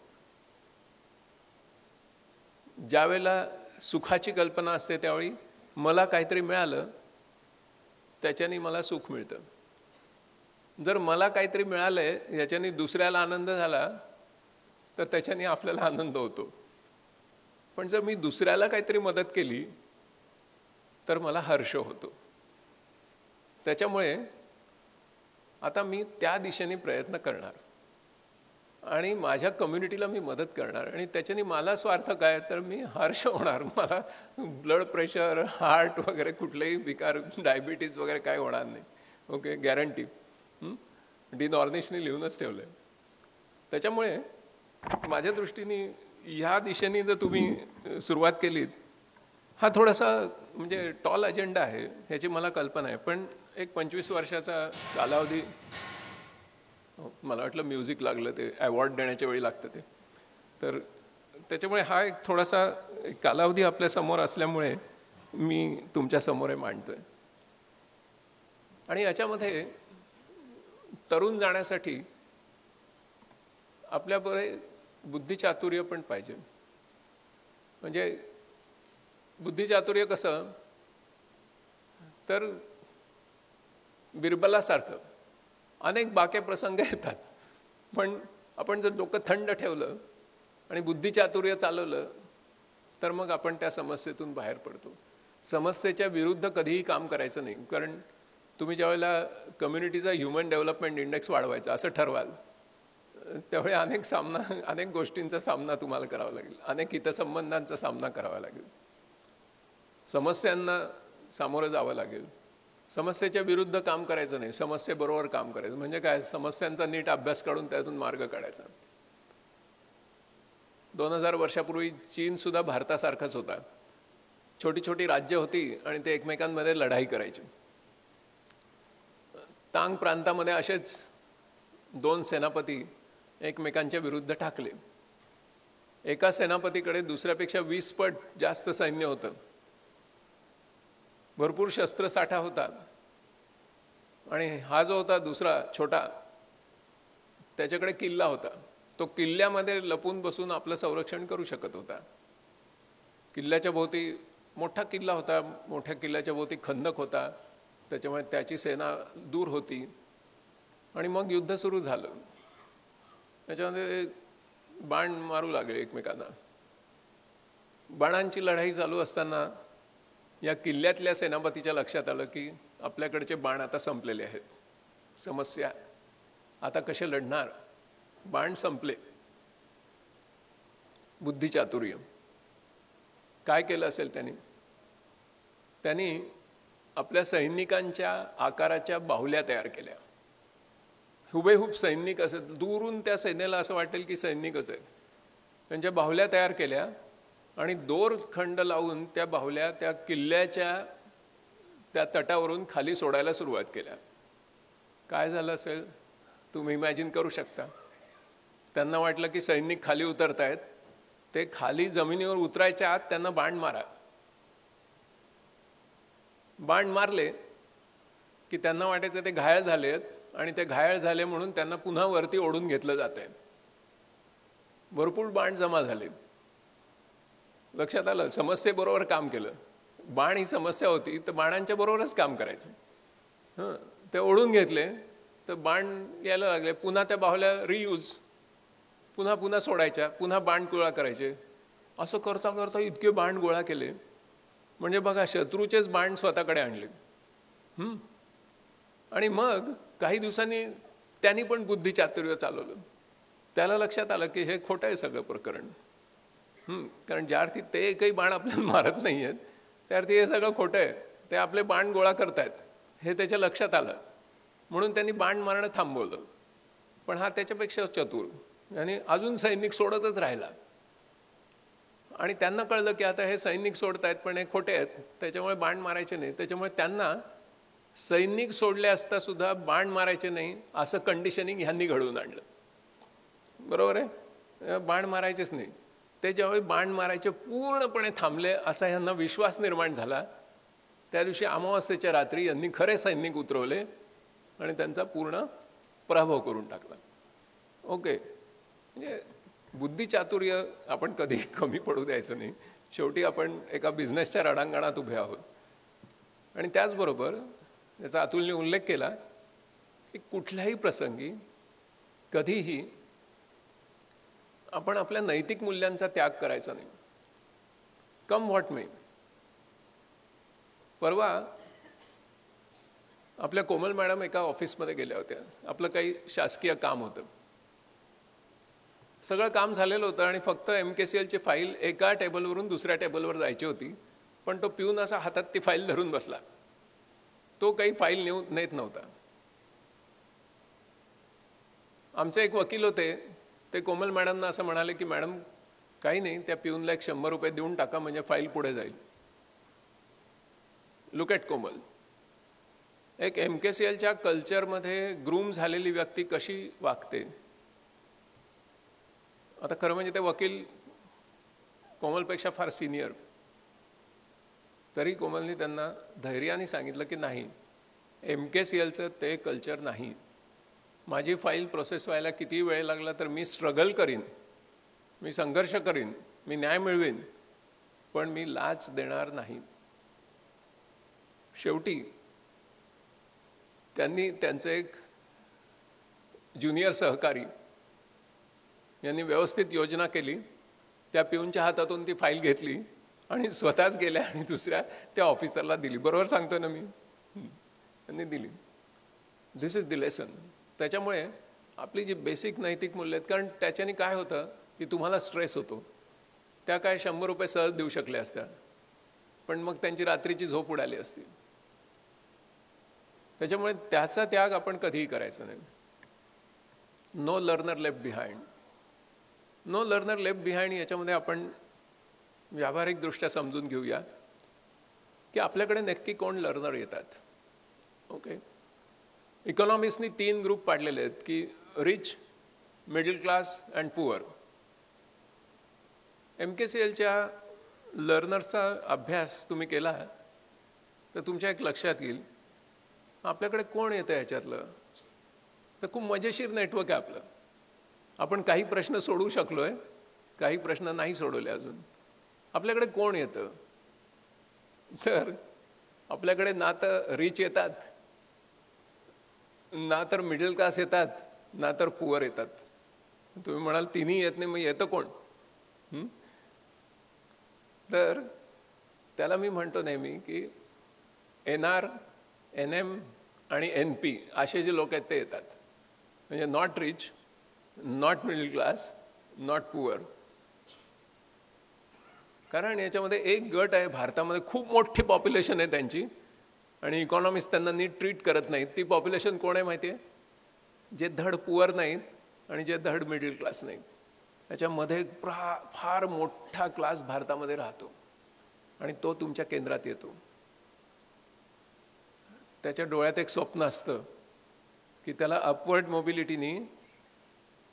ज्यावेळेला सुखाची कल्पना असते त्यावेळी मला काहीतरी मिळालं त्याच्याने मला सुख मिळतं. जर मला काहीतरी मिळालंय याच्याने दुसऱ्याला आनंद झाला तर त्याच्याने आपल्याला आनंद होतो. पण जर मी दुसऱ्याला काहीतरी मदत केली तर मला हर्ष होतो. त्याच्यामुळे आता मी त्या दिशेने प्रयत्न करणार आणि माझ्या कम्युनिटीला मी मदत करणार आणि त्याच्याने मला स्वार्थ काय तर मी हर्ष होणार. मला ब्लड प्रेशर, हार्ट वगैरे कुठलेही विकार, डायबिटीज वगैरे काय होणार नाही. Okay, guarantee. डी नॉर्निशने लिहूनच ठेवलंय. त्याच्यामुळे माझ्या दृष्टीने ह्या दिशेने जर तुम्ही सुरुवात केलीत, हा थोडासा म्हणजे टॉल अजेंडा आहे ह्याची मला कल्पना आहे. पण एक 25 वर्षाचा कालावधी, मला वाटलं म्युझिक लागलं, ते अवॉर्ड देण्याच्या वेळी लागतं ते. तर त्याच्यामुळे हा एक थोडासा कालावधी आपल्या समोर असल्यामुळे मी तुमच्या समोर मांडतोय. आणि याच्यामध्ये तरुण जाण्यासाठी आपल्याबरोबर बुद्धिचातुर्य पण पाहिजे. म्हणजे बुद्धिचातुर्य कसं तर बिरबलासारखं अनेक बाके प्रसंग येतात, पण आपण जर डोकं थंड ठेवलं आणि बुद्धिचातुर्य चालवलं तर मग आपण त्या समस्येतून बाहेर पडतो. समस्येच्या विरुद्ध कधीही काम करायचं नाही. कारण तुम्ही ज्यावेळेला कम्युनिटीचा ह्युमन डेव्हलपमेंट इंडेक्स वाढवायचा असं ठरवाल त्यावेळी अनेक गोष्टींचा सामना तुम्हाला करावा लागेल, अनेक हितसंबंधांचा सामना करावा लागेल, समस्यांना सामोरं जावं लागेल. समस्येच्या विरुद्ध काम करायचं नाही, समस्येबरोबर काम करायचं. म्हणजे काय, समस्यांचा नीट अभ्यास काढून त्यातून मार्ग काढायचा. 2000 वर्षापूर्वी चीन सुद्धा भारतासारखाच होता. छोटी छोटी राज्य होती आणि ते एकमेकांमध्ये लढाई करायची. तांग प्रांतामध्ये असेच 2 सेनापती एकमेकांच्या विरुद्ध ठाकले. एका सेनापतीकडे दुसऱ्यापेक्षा 20 पट जास्त सैन्य होतं, भरपूर शस्त्रसाठा होता. आणि हा जो होता दुसरा छोटा, त्याच्याकडे किल्ला होता. तो किल्ल्यामध्ये लपून बसून आपलं संरक्षण करू शकत होता. किल्ल्याच्या भोवती मोठा किल्ला होता, मोठ्या किल्ल्याच्या भोवती खंदक होता, त्याच्यामुळे त्याची सेना दूर होती. आणि मग युद्ध सुरू झालं. त्याच्यामध्ये बाण मारू लागले एकमेकांना. बाणांची लढाई चालू असताना या किल्ल्यातल्या सेनापतीच्या लक्षात आलं की आपल्याकडचे बाण आता संपलेले आहेत. समस्या आता कसे लढणार, बाण संपले. बुद्धिचातुर्य काय केलं असेल त्यांनी आपल्या सैनिकांच्या आकाराच्या बाहुल्या तयार केल्या. हुबेहूब सैनिक असत, दूरून त्या सैन्याला असं वाटेल की सैनिकच आहेत. त्यांच्या बाहुल्या तयार केल्या आणि दोरखंड लावून त्या बाहुल्या त्या किल्ल्याच्या त्या तटावरून खाली सोडायला सुरुवात केल्या. काय झालं असेल तुम्ही इमॅजिन करू शकता. त्यांना वाटलं की सैनिक खाली उतरतायत, ते खाली जमिनीवर उतरायच्या आत त्यांना बाण मारा. बाण मारले की त्यांना वाटायचं ते घायल झालेत आणि ते घायल झाले म्हणून त्यांना पुन्हा वरती ओढून घेतलं जात आहे. भरपूर बाण जमा झाले. लक्षात आलं, समस्येबरोबर काम केलं. बाण ही समस्या होती तर बाणांच्या बरोबरच काम करायचं. ते ओढून घेतले तर बाण यायला लागले. पुन्हा त्या बाहुल्या रियूज, पुन्हा पुन्हा सोडायच्या, पुन्हा बाण गोळा करायचे. असं करता करता इतके बाण गोळा केले म्हणजे बघा, शत्रूचेच बाण स्वतःकडे आणले. आणि मग काही दिवसांनी त्यांनी पण बुद्धिचातुर्य चालवलं. त्याला लक्षात आलं की हे खोटं आहे सगळं प्रकरण. कारण ज्या अर्थी ते काही बाण आपल्याला मारत नाही आहेत त्या अर्थी हे सगळं खोटं आहे. ते आपले बाण गोळा करतायत हे त्याच्या लक्षात आलं. म्हणून त्यांनी बाण मारणं थांबवलं. पण हा त्याच्यापेक्षा चतुर. आणि अजून सैनिक सोडतच राहिला. आणि त्यांना कळलं की आता हे सैनिक सोडतायत पण हे खोटे आहेत, त्याच्यामुळे बाण मारायचे नाही. त्याच्यामुळे त्यांना सैनिक सोडले असता सुद्धा बाण मारायचे नाही असं कंडिशनिंग ह्यांनी घडवून आणलं. बरोबर आहे, बाण मारायचेच नाही. ते ज्यावेळी बाण मारायचे पूर्णपणे थांबले असा ह्यांना विश्वास निर्माण झाला, त्या दिवशी अमावस्येच्या रात्री यांनी खरे सैनिक उतरवले आणि त्यांचा पूर्ण पराभव करून टाकला. ओके, म्हणजे बुद्धिचातुर्य आपण कधी कमी पडू द्यायचं नाही. शेवटी आपण एका बिझनेसच्या रणांगणात उभे आहोत. आणि त्याचबरोबर याचा अतुलने उल्लेख केला की कुठल्याही प्रसंगी कधीही आपण आपल्या नैतिक मूल्यांचा त्याग करायचा नाही, कम व्हॉट मे. परवा आपल्या कोमल मॅडम एका ऑफिसमध्ये गेल्या होत्या. आपलं काही शासकीय काम होतं, सगळं काम झालेलं होतं आणि फक्त MKCLची फाईल एका टेबलवरून दुसऱ्या टेबलवर जायची होती. पण तो पिऊन असा हातात ती फाईल धरून बसला, तो काही फाईल नेत नव्हता. आमचे एक वकील होते, ते कोमल मॅडमना असं म्हणाले की मॅडम काही नाही, त्या पिऊनला एक 100 रुपये देऊन टाका म्हणजे फाईल पुढे जाईल. लुक ॲट कोमल. एक MKCLच्या कल्चरमध्ये ग्रूम झालेली व्यक्ती कशी वागते. आता खरं म्हणजे ते वकील कोमलपेक्षा फार सिनियर, तरी कोमलनी त्यांना धैर्याने सांगितलं की नाही, MKCLचं ते कल्चर नाही. माझी फाईल प्रोसेस व्हायला किती वेळ लागला तर मी स्ट्रगल करीन, मी संघर्ष करीन, मी न्याय मिळवीन, पण मी लाच देणार नाही. शेवटी त्यांनी त्यांचे एक ज्युनियर सहकारी यांनी व्यवस्थित योजना केली. त्या पिऊनच्या हातातून ती फाईल घेतली आणि स्वतःच गेल्या आणि दुसऱ्या त्या ऑफिसरला दिली. बरोबर सांगतोय ना मी? त्यांनी दिली. दिस इज द लेसन. त्याच्यामुळे आपली जी बेसिक नैतिक मूल्य आहेत, कारण त्याच्याने काय होतं की तुम्हाला स्ट्रेस होतो. त्या काय 100 रुपये सहज देऊ शकल्या असत्या, पण मग त्यांची रात्रीची झोप उडाली असती. त्याच्यामुळे त्याचा त्याग आपण कधीही करायचा नाही. No learner left behind. No learner left behind याच्यामध्ये आपण व्यावहारिक दृष्ट्या समजून घेऊया की आपल्याकडे नक्की कोण लर्नर येतात. ओके, इकॉनॉमिस्टनी 3 ग्रुप पाडलेले आहेत की rich, middle class and poor. MKCLच्या लर्नर्सचा अभ्यास तुम्ही केला तर तुमच्या एक लक्षात येईल आपल्याकडे कोण येतं ह्याच्यातलं. तर खूप मजेशीर नेटवर्क आहे आपलं. आपण काही प्रश्न सोडवू शकलोय, काही प्रश्न नाही सोडवले अजून. आपल्याकडे कोण येतं तर आपल्याकडे ना तर रिच येतात, ना तर मिडल क्लास येतात, ना तर पुअर येतात. तुम्ही म्हणाल तिन्ही येत नाही, मग येतं कोण? तर त्याला मी म्हणतो नेहमी की NR, NM आणि NP असे जे लोक आहेत ते येतात. म्हणजे not rich, not middle class, not poor. कारण याच्यामध्ये एक गट आहे भारतामध्ये, खूप मोठी पॉप्युलेशन आहे त्यांची, आणि इकॉनॉमिस्ट त्यांना नीट ट्रीट करत नाहीत. ती पॉप्युलेशन कोण आहे माहिती आहे? जे धड पुअर नाहीत आणि जे धड मिडल क्लास नाहीत. त्याच्यामध्ये फार मोठा क्लास भारतामध्ये राहतो आणि तो तुमच्या केंद्रात येतो. त्याच्या डोळ्यात एक स्वप्न असतं की त्याला अपवर्ड मोबिलिटीनी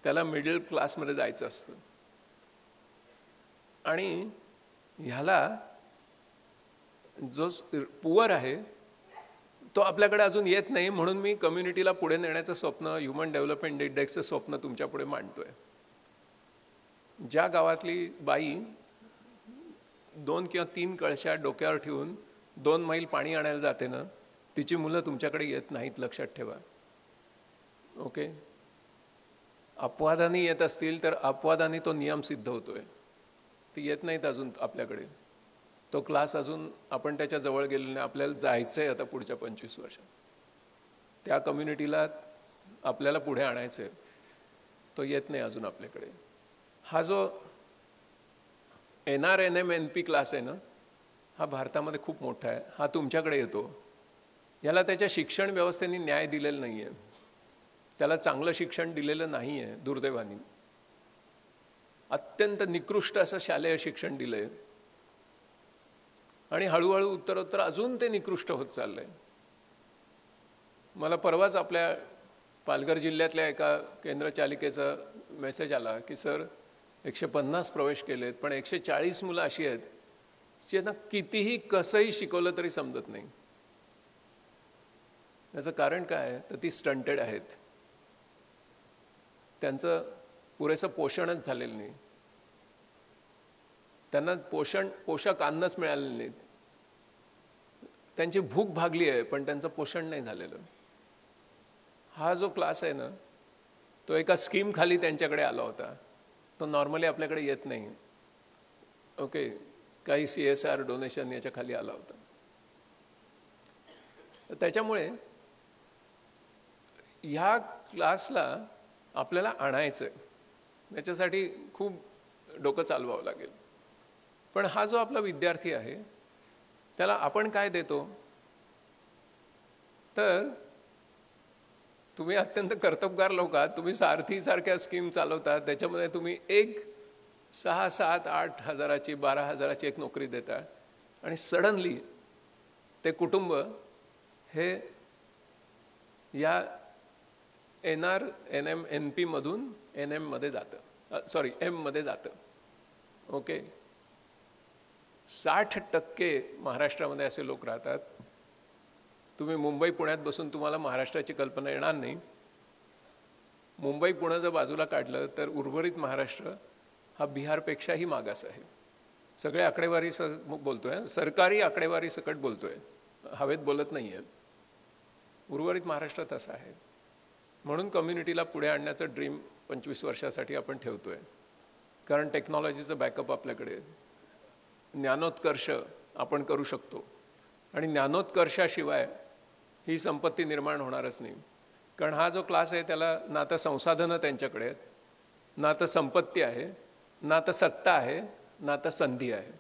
त्याला मिडल क्लासमध्ये जायचं असतं. आणि ह्याला जो पुअर आहे तो आपल्याकडे अजून येत नाही, म्हणून मी कम्युनिटीला पुढे नेण्याचं स्वप्न, ह्युमन डेव्हलपमेंट इंडेक्सचं स्वप्न तुमच्या पुढे मांडतोय. ज्या गावातली बाई 2 किंवा 3 कळशा डोक्यावर ठेवून 2 मैल पाणी आणायला जाते ना, तिची मुलं तुमच्याकडे येत नाहीत, लक्षात ठेवा. ओके, अपवादाने येत असतील तर अपवादाने तो नियम सिद्ध होतोय. ती येत नाहीत अजून आपल्याकडे. तो क्लास अजून आपण त्याच्या जवळ गेलेलो नाही. आपल्याला जायचंय आता पुढच्या 25 वर्षात. त्या कम्युनिटीला आपल्याला पुढे आणायचंय, तो येत नाही अजून आपल्याकडे. हा जो NR, NM, NP क्लास आहे ना, हा भारतामध्ये खूप मोठा आहे. हा तुमच्याकडे येतो. याला त्याच्या शिक्षण व्यवस्थेने न्याय दिलेला नाहीये, त्याला चांगलं शिक्षण दिलेलं नाहीये दुर्दैवाने. अत्यंत निकृष्ट असं शालेय शिक्षण दिलंय आणि हळूहळू उत्तरोत्तर अजून ते निकृष्ट होत चाललंय. मला परवाच आपल्या पालघर जिल्ह्यातल्या एका केंद्रचालिकेचा मेसेज आला की सर 150 प्रवेश केलेत पण 140 मुलं अशी आहेत ज्यांना कितीही कसंही शिकवलं तरी समजत नाही. याचं कारण काय आहे तर ती स्टंटेड आहेत, त्यांचं पुरेसं पोषणच झालेलं नाही, त्यांना पोषक अन्नच मिळालेलं नाही, त्यांची भूक भागली आहे पण त्यांचं पोषण नाही झालेलं. हा जो क्लास आहे ना तो एका स्कीम खाली त्यांच्याकडे आला होता, तो नॉर्मली आपल्याकडे येत नाही. ओके, काही CSR डोनेशन याच्या खाली आला होता. त्याच्यामुळे ह्या क्लासला आपल्याला आणायचं आहे, त्याच्यासाठी खूप डोकं चालवावं लागेल. पण हा जो आपला विद्यार्थी आहे त्याला आपण काय देतो तर तुम्ही अत्यंत कर्तबगार लोक आहात. तुम्ही सारख्या स्कीम चालवतात, त्याच्यामध्ये तुम्ही एक 6, 7, 8 हजाराची 12 हजाराची एक नोकरी देता आणि सडनली ते कुटुंब हे या NP मधून NM मध्ये जातं, सॉरी M मध्ये जातं. ओके, 60% महाराष्ट्रामध्ये असे लोक राहतात. तुम्ही मुंबई पुण्यात बसून तुम्हाला महाराष्ट्राची कल्पना येणार नाही. मुंबई पुणे जर बाजूला काढलं तर उर्वरित महाराष्ट्र हा बिहारपेक्षाही मागास आहे. सगळे आकडेवारी बोलतोय, सरकारी आकडेवारी सकट बोलतोय, हवेत बोलत नाहीये. उर्वरित महाराष्ट्रात असं आहे. म्हणून कम्युनिटीला पुढे आणण्याचं ड्रीम 25 वर्षासाठी आपण ठेवतोय, कारण टेक्नॉलॉजीचं बॅकअप आपल्याकडे, ज्ञानोत्कर्ष आपण करू शकतो आणि ज्ञानोत्कर्षाशिवाय ही संपत्ती निर्माण होणारच नाही. कारण हा जो क्लास आहे त्याला ना तर संसाधनं त्यांच्याकडे आहेत, ना तर संपत्ती आहे, ना तर सत्ता आहे, ना तर संधी आहे,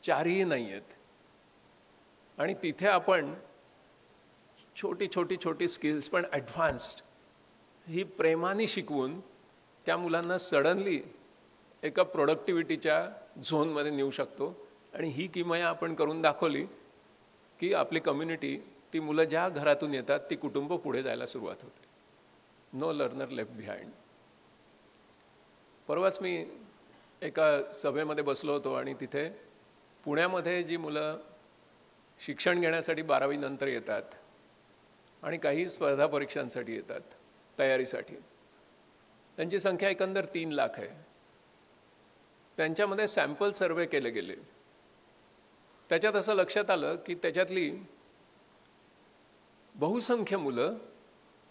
चारही नाही आहेत. आणि तिथे आपण छोटी स्किल्स पण ॲडव्हान्स्ड ही प्रेमाने शिकवून त्या मुलांना सडनली एका प्रोडक्टिव्हिटीच्या झोनमध्ये नेऊ शकतो. आणि ही किमया आपण करून दाखवली की आपली कम्युनिटी, ती मुलं ज्या घरातून येतात ती कुटुंब पुढे जायला सुरुवात होते. No learner left behind. परवाच मी एका सभेमध्ये बसलो होतो आणि तिथे पुण्यामध्ये जी मुलं शिक्षण घेण्यासाठी 12वी नंतर येतात आणि काही स्पर्धा परीक्षांसाठी येतात तयारीसाठी, त्यांची संख्या एकंदर 3 लाख आहे. त्यांच्यामध्ये सॅम्पल सर्वे केले गेले. त्याच्यात असं लक्षात आलं की त्याच्यातली बहुसंख्य मुलं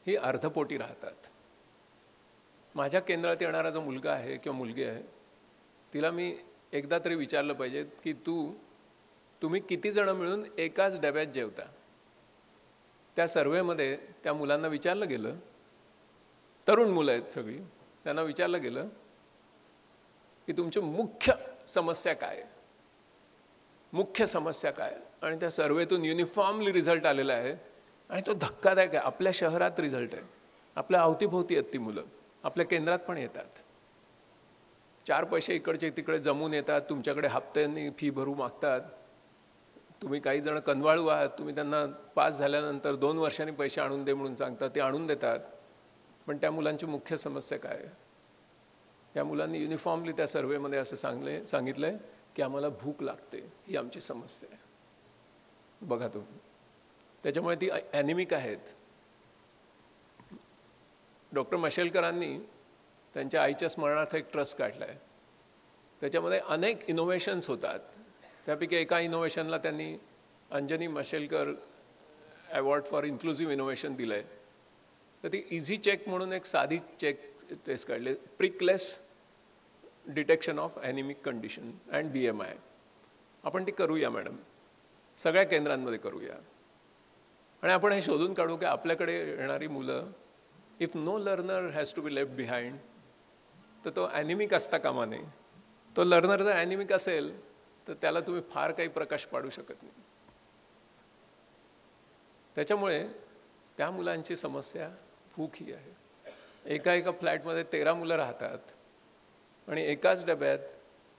ही अर्धपोटी राहतात. माझ्या केंद्रात येणारा जो मुलगा आहे किंवा मुलगी आहे तिला मी एकदा तरी विचारलं पाहिजे की तुम्ही किती जण मिळून एकाच डब्यात जेवता. त्या सर्वेमध्ये त्या मुलांना विचारलं गेलं, तरुण मुलं आहेत सगळी, त्यांना विचारलं गेलं की तुमची मुख्य समस्या काय, मुख्य समस्या काय. आणि त्या सर्वेतून युनिफॉर्मली रिझल्ट आलेला आहे आणि तो धक्कादायक आहे. आपल्या शहरात रिझल्ट आहे, आपल्या अवतीभोवती आहेत ती मुलं, आपल्या केंद्रात पण येतात. 4 पैसे इकडचे तिकडे जमून येतात, तुमच्याकडे हप्त्यांनी फी भरू मागतात. तुम्ही काही जण कनवाळू आहात, तुम्ही त्यांना पास झाल्यानंतर 2 वर्षांनी पैसे आणून दे म्हणून सांगतात, ते आणून देतात. पण त्या मुलांची मुख्य समस्या काय आहे? त्या मुलांनी युनिफॉर्मली त्या सर्वेमध्ये असं सांगितलंय की आम्हाला भूक लागते, ही आमची समस्या आहे. बघा तुम्ही, त्याच्यामुळे ती ॲनिमिक आहेत. डॉक्टर मशेलकरांनी त्यांच्या आईच्या स्मरणार्थ एक ट्रस्ट काढला आहे. त्याच्यामध्ये अनेक इनोव्हेशन्स होतात. त्यापैकी एका इनोव्हेशनला त्यांनी Anjani Mashelkar award for inclusive innovation दिलं आहे. तर ती इझी चेक म्हणून एक साधी चेक टेस्ट काढले, prickless detection of anaemic condition and BMI. आपण ती करूया मॅडम, सगळ्या केंद्रांमध्ये करूया. आणि आपण हे शोधून काढू की आपल्याकडे येणारी मुलं, if no learner has to be left behind, तर तो ॲनिमिक असता कामा नये. तो लर्नर जर ॲनिमिक असेल तर त्याला तुम्ही फार काही प्रकाश पाडू शकत नाही. त्याच्यामुळे त्या मुलांची समस्या भूक ही आहे. एका फ्लॅटमध्ये 13 मुलं राहतात आणि एकाच डब्यात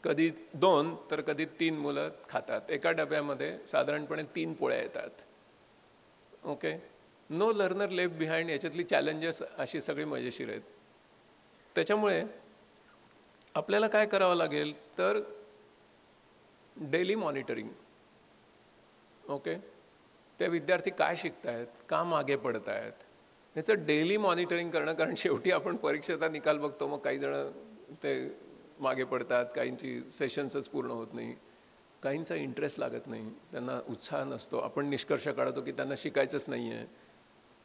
कधी 2 तर कधी 3 मुलं खातात. एका डब्यामध्ये साधारणपणे 3 पोळ्या येतात. Okay, no learner left behind, याच्यातली चॅलेंजेस अशी सगळी मजेशीर आहेत. त्याच्यामुळे आपल्याला काय करावं लागेल तर डेली मॉनिटरिंग. ओके, ते विद्यार्थी काय शिकतायत, का मागे पडतायत, याचं डेली मॉनिटरिंग करणं. कारण शेवटी आपण परीक्षेचा निकाल बघतो, मग काही जण ते मागे पडतात, काहींची सेशन्सच पूर्ण होत नाही, काहींचा इंटरेस्ट लागत नाही, त्यांना उत्साह नसतो. आपण निष्कर्ष काढतो की त्यांना शिकायचंच नाही आहे.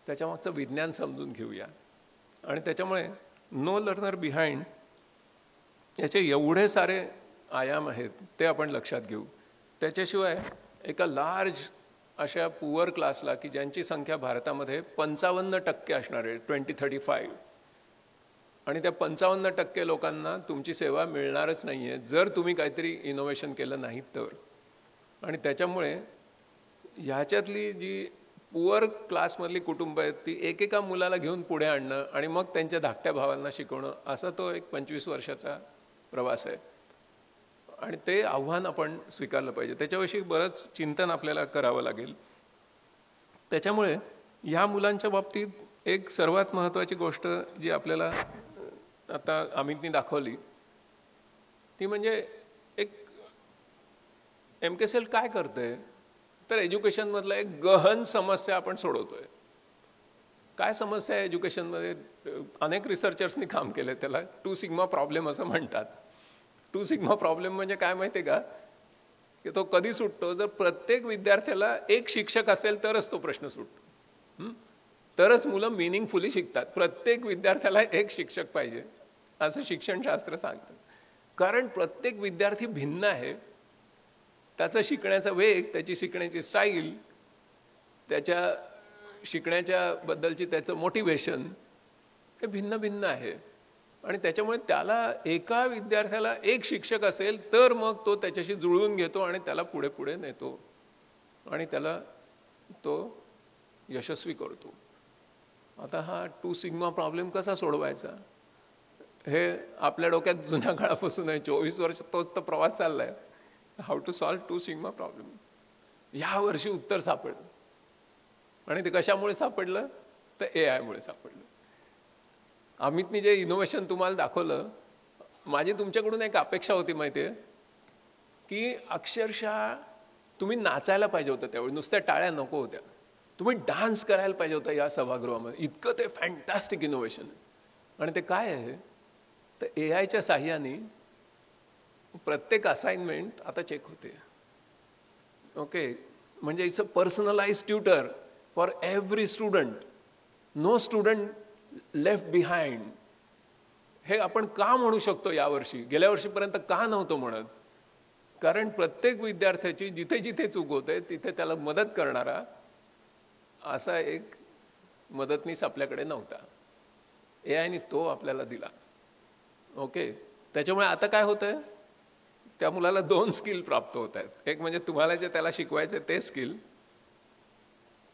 त्याच्यामागचं विज्ञान समजून घेऊया. आणि त्याच्यामुळे नो लर्नर बिहाइंड याचे एवढे सारे आयाम आहेत, ते आपण लक्षात घेऊ. त्याच्याशिवाय एका लार्ज अशा पुअर क्लासला, की ज्यांची संख्या भारतामध्ये 55% असणार आहे 2035, आणि त्या 55% लोकांना तुमची सेवा मिळणारच नाही आहे जर तुम्ही काहीतरी इनोव्हेशन केलं नाही तर. आणि त्याच्यामुळे ह्याच्यातली जी पुअर क्लासमधली कुटुंब आहेत ती एकेका मुलाला घेऊन पुढे आणणं आणि मग त्यांच्या धाकट्या भावांना शिकवणं, असा तो एक 25 वर्षाचा प्रवास आहे. आणि ते आव्हान आपण स्वीकारलं पाहिजे. त्याच्याविषयी बरंच चिंतन आपल्याला करावं लागेल. त्याच्यामुळे ह्या मुलांच्या बाबतीत एक सर्वात महत्त्वाची गोष्ट जी आपल्याला आता अमितनी दाखवली ती म्हणजे एक MKCL काय करते तर एज्युकेशनमधला एक गहन समस्या आपण सोडवतोय. काय समस्या आहे एज्युकेशनमध्ये? अनेक रिसर्चर्सनी काम केलं, त्याला 2 सिग्मा प्रॉब्लेम असं म्हणतात. 2 सिग्मा प्रॉब्लेम म्हणजे काय माहिती आहे का, की तो कधी सुटतो जर प्रत्येक विद्यार्थ्याला एक शिक्षक असेल तरच तो प्रश्न सुटतो. तरच मुलं मिनिंगफुली शिकतात. प्रत्येक विद्यार्थ्याला एक शिक्षक पाहिजे असं शिक्षणशास्त्र सांगतं. कारण प्रत्येक विद्यार्थी भिन्न आहे. त्याचा शिकण्याचा वेग, त्याची शिकण्याची स्टाईल, त्याच्या शिकण्याच्या बद्दलची त्याचं मोटिवेशन हे भिन्न भिन्न आहे. आणि त्याच्यामुळे त्याला एका विद्यार्थ्याला एक शिक्षक असेल तर मग तो त्याच्याशी जुळवून घेतो आणि त्याला पुढे पुढे नेतो आणि त्याला तो यशस्वी करतो. आता हा 2 सिग्मा प्रॉब्लेम कसा सोडवायचा हे आपल्या डोक्यात जुन्या काळापासून आहे. 24 वर्ष तोच तर प्रवास चाललाय. How to solve 2 sigma problem. या वर्षी उत्तर सापडलं. आणि ते कशामुळे सापडलं तर AI मुळे सापडलं. अमितनी जे इनोव्हेशन तुम्हाला दाखवलं, माझी तुमच्याकडून एक अपेक्षा होती माहिती आहे, की अक्षरशः तुम्ही नाचायला पाहिजे होतं त्यावेळी, नुसत्या टाळ्या नको होत्या. तुम्ही डान्स करायला पाहिजे होता या सभागृहामध्ये. इतकं ते फॅन्टॅस्टिक इनोव्हेशन. आणि ते काय आहे तर AIच्या साह्याने प्रत्येक असाइनमेंट आता चेक होते. ओके, म्हणजे it's a personalise tutor for every student. No student left behind. हे आपण का म्हणू शकतो यावर्षी, गेल्या वर्षीपर्यंत का नव्हतं म्हणत? कारण प्रत्येक विद्यार्थ्याची जिथे जिथे चूक होते तिथे त्याला मदत करणारा असा एक मदतनीस आपल्याकडे नव्हता. AIने तो आपल्याला दिला. ओके, त्याच्यामुळे आता काय होतंय, त्या मुलाला 2 स्किल प्राप्त होत आहेत. एक म्हणजे तुम्हाला जे त्याला शिकवायचे ते स्किल,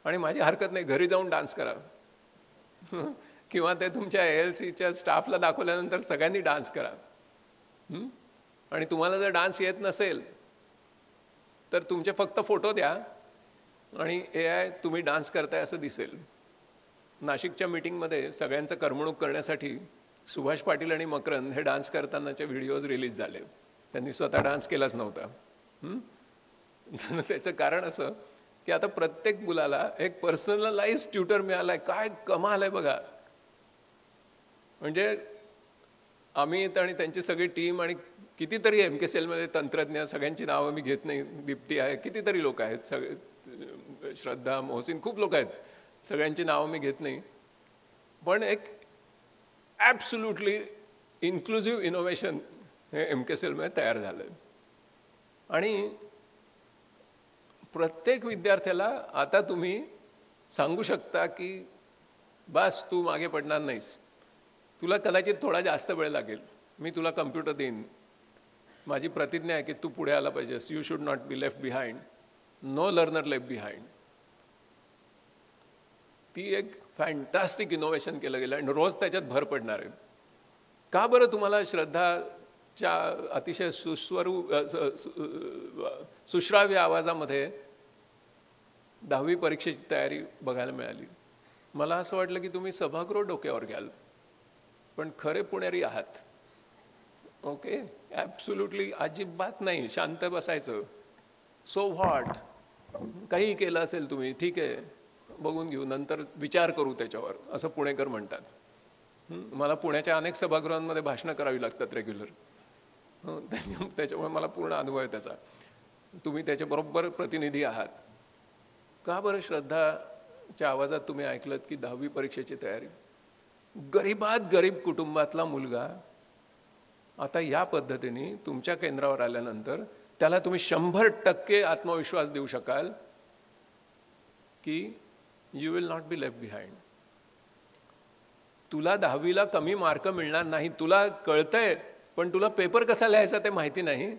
आणि माझी हरकत नाही घरी जाऊन डान्स करा किंवा ते तुमच्या ALCच्या स्टाफला दाखवल्यानंतर सगळ्यांनी डान्स करा. आणि तुम्हाला जर डान्स येत नसेल तर तुमचे फक्त फोटो द्या आणि AI तुम्ही डान्स करताय असं दिसेल. नाशिकच्या मीटिंगमध्ये सगळ्यांचं करमणूक करण्यासाठी सुभाष पाटील आणि मकरंद हे डान्स करतानाचे व्हिडिओज रिलीज झाले. त्यांनी स्वतः डान्स केलाच नव्हता. त्याचं कारण असं की आता प्रत्येक मुलाला एक पर्सनलाइज ट्युटर मिळालाय. काय कमाल आहे बघा. म्हणजे अमित आणि त्यांची सगळी टीम आणि कितीतरी MKCL मध्ये तंत्रज्ञ, सगळ्यांची नावं मी घेत नाही, दीप्ती आहे, कितीतरी लोक आहेत, सगळे श्रद्धा, मोहसिन, खूप लोक आहेत, सगळ्यांची नावं मी घेत नाही. पण एक ॲब्सोल्युटली इन्क्लुझिव्ह इनोव्हेशन हे MKCL मध्ये तयार झालं. आणि प्रत्येक विद्यार्थ्याला आता तुम्ही सांगू शकता की बस तू मागे पडणार नाहीस, तुला कदाचित थोडा जास्त वेळ लागेल, मी तुला कम्प्युटर देईन, माझी प्रतिज्ञा आहे की तू पुढे आला पाहिजेस, you should not be left behind, no learner left behind. ती एक फॅन्टॅस्टिक इनोव्हेशन केलं गेलं आणि रोज त्याच्यात भर पडणार आहे. का बरं तुम्हाला श्रद्धा च्या अतिशय सुश्राव्य आवाजामध्ये 10वी परीक्षेची तयारी बघायला मिळाली. मला असं वाटलं की तुम्ही सभागृह डोक्यावर घ्याल, पण खरे पुणेरी आहात. ओके, ॲब्सोल्युटली अजिबात नाही, शांत बसायचं. सो व्हॉट, काही केलं असेल तुम्ही, ठीक आहे, बघून घेऊ, नंतर विचार करू त्याच्यावर, असं पुणेकर म्हणतात. मला पुण्याच्या अनेक सभागृहांमध्ये भाषणं करावी लागतात रेग्युलर. त्याच्यामुळे मला पूर्ण अनुभव आहे त्याचा. तुम्ही त्याचे बरोबर प्रतिनिधी आहात. का बरं श्रद्धाच्या आवाजात तुम्ही ऐकलत की 10वी परीक्षेची तयारी? गरीबात गरीब कुटुंबातला मुलगा आता या पद्धतीने तुमच्या केंद्रावर आल्यानंतर त्याला तुम्ही 100% आत्मविश्वास देऊ शकाल की you will not be left behind. तुला 10वीला कमी मार्क मिळणार नाही, तुला कळतंय, पण तुला पेपर कसा लिहायचा ते माहिती नाही.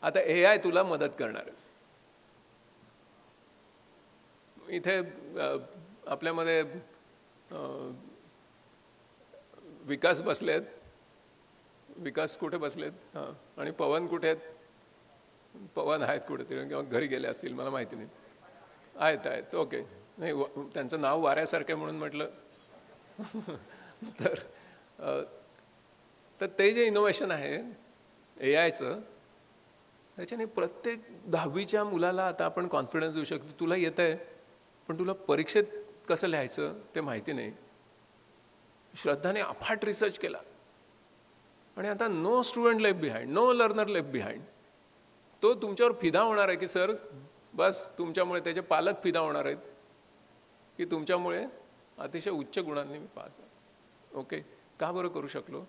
आता AI तुला मदत करणार आहे. इथे आपल्यामध्ये विकास बसलेत. विकास कुठे बसलेत? हां, आणि पवन कुठे आहेत? पवन आहेत कुठेतरी किंवा घरी गेले असतील, मला माहिती नाही. आहेत. ओके, नाही त्यांचं नाव वाऱ्यासारखं म्हणून म्हटलं. तर ते जे इनोव्हेशन आहे AIचं, त्याच्याने प्रत्येक 10वीच्या मुलाला आता आपण कॉन्फिडन्स देऊ शकतो. तुला येतं आहे, पण तुला परीक्षेत कसं लिहायचं ते माहिती नाही. श्रद्धाने अफाट रिसर्च केला आणि आता no student left behind, no learner left behind. तो तुमच्यावर फिदा होणार आहे की सर बस तुमच्यामुळे, त्याचे पालक फिदा होणार आहेत की तुमच्यामुळे अतिशय उच्च गुणांनी मी पास आहे. ओके, का बरं करू शकलो?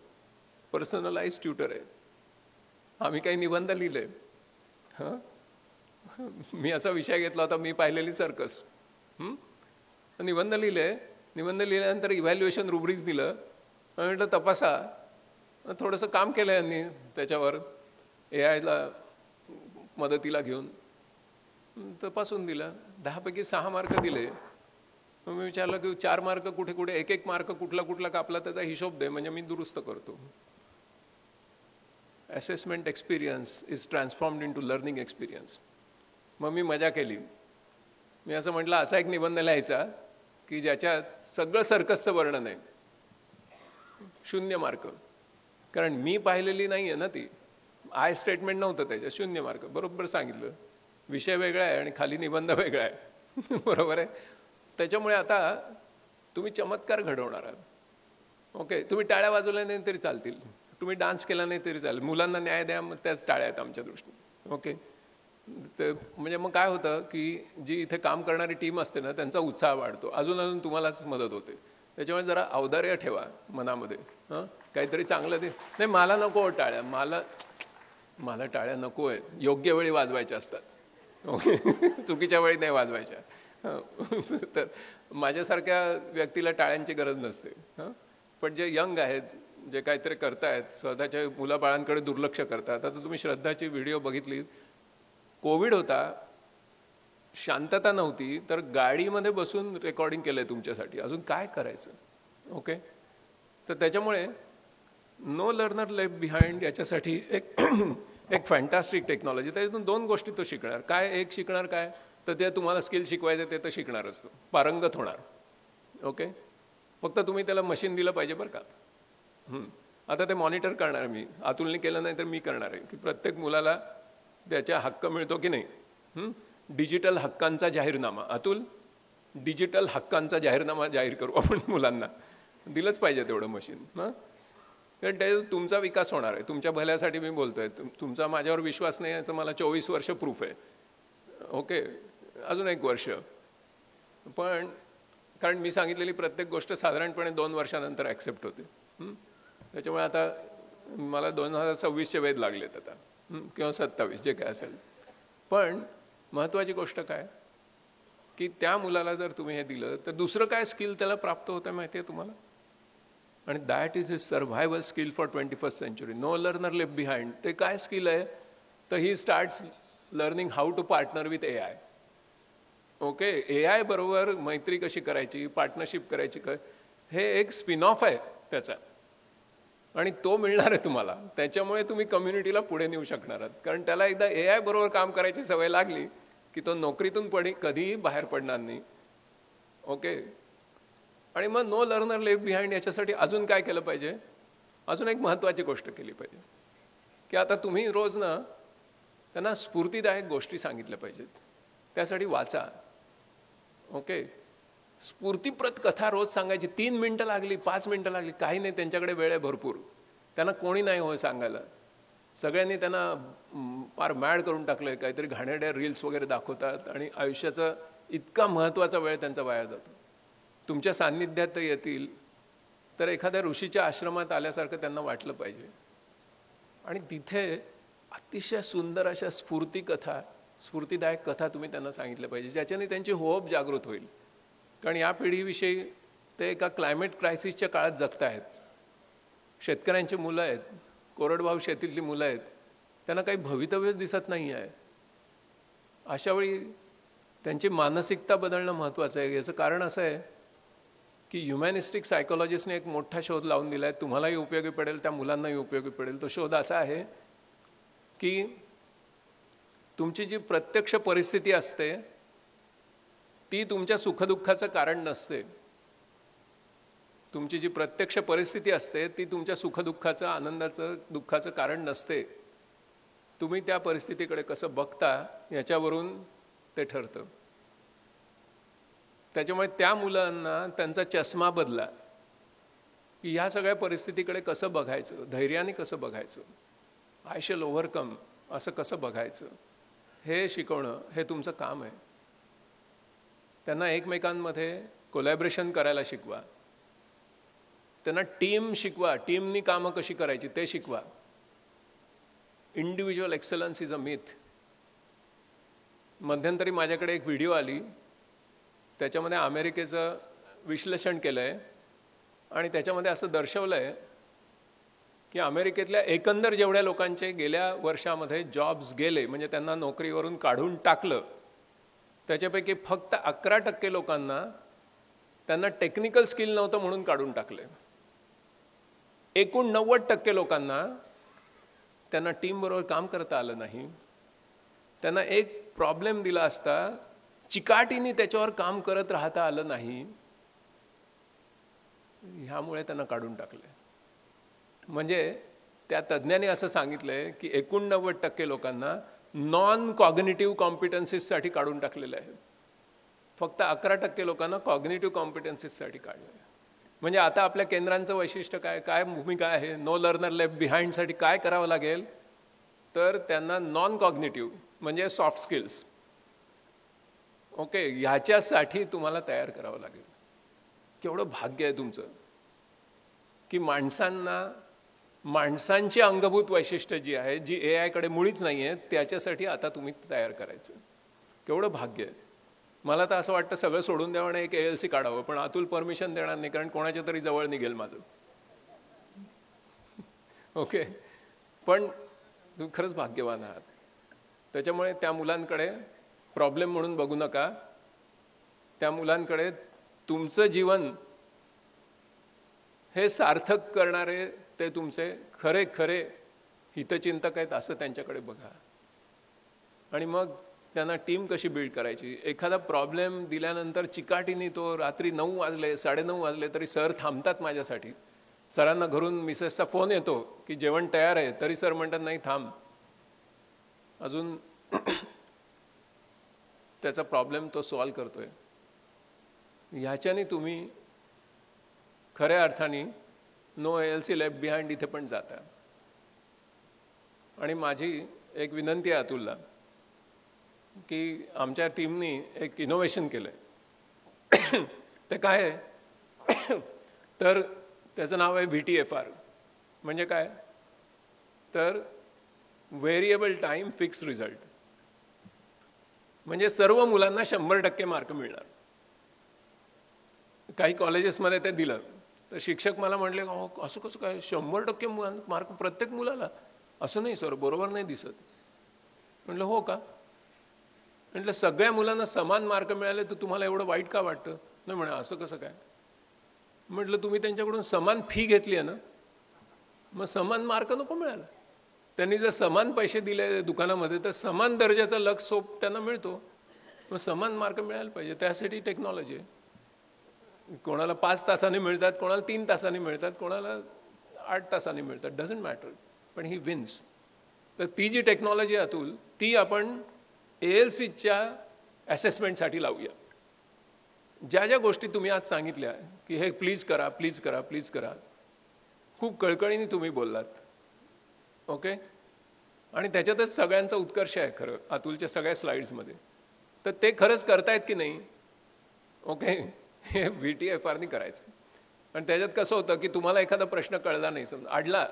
पर्सनलाइज ट्युटर आहे. आम्ही काही निबंध लिहिले. हां, मी असा विषय घेतला होता, मी पाहिलेली सर्कस. निबंध लिहिले. निबंध लिहिल्यानंतर इव्हॅल्युएशन रुब्रिक्स दिलं. म्हटलं तपासा. थोडंसं काम केलं यांनी त्याच्यावर, AIला मदतीला घेऊन तपासून दिलं. 10 पैकी 6 मार्क दिले. मग मी विचारलं की 4 मार्क कुठे कुठे, एक मार्क कुठला कापला त्याचा हिशोब दे, म्हणजे मी दुरुस्त करतो. Assessment experience is transformed in to learning experience. मग मी मजा केली. मी असं म्हटलं, असा एक निबंध लिहायचा की ज्याच्यात सगळं सर्कसचं वर्णन आहे. 0 मार्क, कारण मी पाहिलेली नाही आहे ना ती. आय स्टेटमेंट नव्हतं त्याच्यात. 0 मार्क. बरोबर सांगितलं. विषय वेगळा आहे आणि खाली निबंध वेगळा आहे. बरोबर आहे. त्याच्यामुळे आता तुम्ही चमत्कार घडवणार आहात. ओके, तुम्ही टाळ्या वाजवल्या नाही तरी चालतील, तुम्ही डान्स केला नाही तरी चालेल. मुलांना न्याय द्या, मग त्याच टाळ्या आहेत आमच्या दृष्टीने. ओके, तर म्हणजे मग काय होतं की जी इथे काम करणारी टीम असते ना, त्यांचा उत्साह वाढतो. अजून तुम्हालाच मदत होते. त्याच्यामुळे जरा औदार्य ठेवा मनामध्ये. हां, काहीतरी चांगलं दे. नाही, मला नको टाळ्या, मला टाळ्या नको आहेत. योग्य वेळी वाजवायच्या असतात. ओके, चुकीच्या वेळी नाही वाजवायच्या. तर माझ्यासारख्या व्यक्तीला टाळ्यांची गरज नसते. हां, पण जे यंग आहेत, जे काहीतरी करतायत, स्वतःच्या मुलाबाळांकडे दुर्लक्ष करतात. आता तुम्ही श्रद्धाची व्हिडिओ बघितली. कोविड होता, शांतता नव्हती, तर गाडीमध्ये बसून रेकॉर्डिंग केलंय तुमच्यासाठी. अजून काय करायचं? ओके, तर त्याच्यामुळे नो लर्नर लेफ्ट बिहाइंड याच्यासाठी एक फॅन्टास्टिक टेक्नॉलॉजी. त्याच्यातून 2 गोष्टी तो शिकणार. काय? एक शिकणार काय, तर ते तुम्हाला स्किल शिकवायचं ते तर शिकणार असतो, पारंगत होणार. ओके, फक्त तुम्ही त्याला मशीन दिलं पाहिजे बरं का. आता ते मॉनिटर करणार मी. अतुलने केलं नाही तर मी करणार आहे की प्रत्येक मुलाला त्याचा हक्क मिळतो की नाही. डिजिटल हक्कांचा जाहीरनामा. अतुल, डिजिटल हक्कांचा जाहीरनामा जाहीर करू आपण मुलांना. दिलंच पाहिजे तेवढं मशीन. कारण ते तुमचा विकास होणार आहे. तुमच्या भल्यासाठी मी बोलतोय. तुमचा माझ्यावर विश्वास नाही याचं मला 24 वर्ष प्रूफ आहे. ओके, अजून 1 वर्ष. पण कारण मी सांगितलेली प्रत्येक गोष्ट साधारणपणे 2 वर्षानंतर ॲक्सेप्ट होते. त्याच्यामुळे आता मला 2026चे वेध लागलेत आता, किंवा 27, जे काय असेल. पण महत्त्वाची गोष्ट काय की त्या मुलाला जर तुम्ही हे दिलं तर दुसरं काय स्किल त्याला प्राप्त होतं माहिती आहे तुम्हाला? आणि that is his survival skill for 21st century. No learner left behind. ते काय स्किल आहे? तर he starts learning how to partner with AI. Okay, AI बरोबर मैत्री कशी करायची, पार्टनरशिप करायची, हे एक स्पिन ऑफ आहे त्याचा. आणि तो मिळणार आहे तुम्हाला. त्याच्यामुळे तुम्ही कम्युनिटीला पुढे नेऊ शकणार आहात. कारण त्याला एकदा AI बरोबर काम करायची सवय लागली की तो नोकरीतून कधीही बाहेर पडणार नाही. ओके. आणि मग नो लर्नर लेफ्ट बिहाइंड याच्यासाठी अजून काय केलं पाहिजे? अजून एक महत्त्वाची गोष्ट केली पाहिजे की आता तुम्ही रोज ना त्यांना स्फूर्तिदायक गोष्टी सांगितल्या पाहिजेत. त्यासाठी वाचा. ओके. स्फूर्तिप्रद कथा रोज सांगायची. 3 मिनिटं लागली, 5 मिनिटं लागली, काही नाही, त्यांच्याकडे वेळ आहे भरपूर. त्यांना कोणी नाही होय सांगायला. सगळ्यांनी त्यांना फार मॅड करून टाकलंय. काहीतरी घाणेरड्या रील्स वगैरे दाखवतात आणि आयुष्याचा इतका महत्त्वाचा वेळ त्यांचा वाया जातो. तुमच्या सान्निध्यात ते येतील तर एखाद्या ऋषीच्या आश्रमात आल्यासारखं त्यांना वाटलं पाहिजे. आणि तिथे अतिशय सुंदर अशा स्फूर्तिदायक कथा तुम्ही त्यांना सांगितल्या पाहिजे, ज्याच्याने त्यांची होप जागृत होईल. कारण या पिढीविषयी ते एका क्लायमेट क्रायसिसच्या काळात जगतायत. शेतकऱ्यांची मुलं आहेत, कोरडवाहू शेतीतली मुलं आहेत, त्यांना काही भवितव्यच दिसत नाही आहे. अशावेळी त्यांची मानसिकता बदलणं महत्त्वाचं आहे. याचं कारण असं आहे की ह्युमॅनिस्टिक सायकोलॉजिस्टने एक मोठा शोध लावून दिला आहे. तुम्हालाही उपयोगी पडेल, त्या मुलांनाही उपयोगी पडेल. तो शोध असा आहे की तुमची जी प्रत्यक्ष परिस्थिती असते ती तुमच्या सुखदुःखाचं कारण नसते. तुमची जी प्रत्यक्ष परिस्थिती असते ती तुमच्या सुखदुःखाचं, आनंदाचं, दुःखाचं कारण नसते. तुम्ही त्या परिस्थितीकडे कसं बघता याच्यावरून ते ठरतं. त्याच्यामुळे त्या मुलांना त्यांचा चष्मा बदला की ह्या सगळ्या परिस्थितीकडे कसं बघायचं, धैर्याने कसं बघायचं, आय शॅल ओव्हरकम असं कसं बघायचं, हे शिकवणं हे तुमचं काम आहे. त्यांना एकमेकांमध्ये कोलॅबरेशन करायला शिकवा. त्यांना टीम शिकवा. टीमनी कामं कशी करायची ते शिकवा. Individual excellence is a myth. मध्यंतरी माझ्याकडे एक व्हिडिओ आली, त्याच्यामध्ये अमेरिकेचं विश्लेषण केलं आहे आणि त्याच्यामध्ये असं दर्शवलं आहे की अमेरिकेतल्या एकंदर जेवढ्या लोकांचे गेल्या वर्षामध्ये जॉब्स गेले, म्हणजे त्यांना नोकरीवरून काढून टाकलं, त्याच्यापैकी फक्त 11% लोकांना त्यांना टेक्निकल स्किल नव्हतं म्हणून काढून टाकले. एकूण 90% लोकांना त्यांना टीमबरोबर काम करता आलं नाही. त्यांना एक प्रॉब्लेम दिला असता, चिकाटीने त्याच्यावर काम करत राहता आलं नाही, ह्यामुळे त्यांना काढून टाकले. म्हणजे त्या तज्ज्ञांनी असं सांगितलंय की 89% लोकांना नॉन कॉग्निटिव्ह कॉम्पिटन्सीजसाठी काढून टाकलेलं आहे. फक्त 11% लोकांना कॉग्निटिव्ह कॉम्पिटन्सीजसाठी काढलं. म्हणजे आता आपल्या केंद्रांचं वैशिष्ट्य काय भूमिका आहे? नो लर्नर लेफ्ट बिहाइंडसाठी काय करावं लागेल तर त्यांना नॉन कॉग्निटिव्ह म्हणजे सॉफ्ट स्किल्स, ओके, ह्याच्यासाठी तुम्हाला तयार करावं लागेल. केवढं भाग्य आहे तुमचं की माणसांची अंगभूत वैशिष्ट्य जी आहे, जी AI कडे मुळीच नाही आहे, त्याच्यासाठी आता तुम्ही तयार करायचं. केवढं भाग्य आहे. मला तर असं वाटतं सगळं सोडून द्यावं आणि एक ALC काढावं, पण अतुल परमिशन देणार नाही, कारण कोणाच्या तरी जवळ निघेल माझं. ओके. पण तुम्ही खरंच भाग्यवान आहात. त्याच्यामुळे त्या मुलांकडे प्रॉब्लेम म्हणून बघू नका. त्या मुलांकडे तुमचं जीवन हे सार्थक करणारे ते तुमचे खरे खरे हितचिंतक आहेत असं त्यांच्याकडे बघा. आणि मग त्यांना टीम कशी बिल्ड करायची. एखादा प्रॉब्लेम दिल्यानंतर चिकाटीने तो रात्री 9 वाजले 9:30 वाजले तरी सर थांबतात माझ्यासाठी. सरांना घरून मिसेसचा फोन येतो की जेवण तयार आहे, तरी सर म्हणतात नाही थांब, अजून त्याचा प्रॉब्लेम तो सॉल्व करतोय. ह्याच्याने तुम्ही खऱ्या अर्थाने नो ALC लेफ्ट बिहाइंड इथे पण जाता. आणि माझी एक विनंती आहे अतुलला की आमच्या टीमनी एक इनोव्हेशन केलंय. ते काय आहे तर त्याचं नाव आहे VTFR. म्हणजे काय तर व्हेरिएबल टाइम फिक्स रिझल्ट. म्हणजे सर्व मुलांना 100% मार्क मिळणार. काही कॉलेजेसमध्ये ते दिलं तर शिक्षक मला म्हणले असं कसं काय 100% मार्क प्रत्येक मुलाला? असं नाही सर, बरोबर नाही दिसत. म्हटलं हो का? म्हटलं सगळ्या मुलांना समान मार्क मिळाले तर तुम्हाला एवढं वाईट का वाटतं? नाही म्हणे असं कसं काय. म्हटलं तुम्ही त्यांच्याकडून समान फी घेतली आहे ना, मग समान मार्क नको मिळायला. त्यांनी जर समान पैसे दिले दुकानामध्ये तर समान दर्जाचा लक्स सोप त्यांना मिळतो. मग समान मार्क मिळायला पाहिजे. त्यासाठी टेक्नॉलॉजी आहे. कोणाला 5 तासांनी मिळतात, कोणाला 3 तासांनी मिळतात, कोणाला 8 तासांनी मिळतात, डझंट मॅटर, पण ही विन्स. तर ती जी टेक्नॉलॉजी आहे अतुल, ती आपण ALCच्या असेसमेंटसाठी लावूया. ज्या ज्या गोष्टी तुम्ही आज सांगितल्या की हे प्लीज करा, प्लीज करा, प्लीज करा, खूप कळकळीने तुम्ही बोललात. ओके. आणि त्याच्यातच सगळ्यांचा उत्कर्ष आहे खरं अतुलच्या सगळ्या स्लाइड्समध्ये. तर ते खरंच करतायत की नाही? ओके. हे VTFRनी करायचं. आणि त्याच्यात कसं होतं की तुम्हाला एखादा प्रश्न कळला नाही, समजा अडला,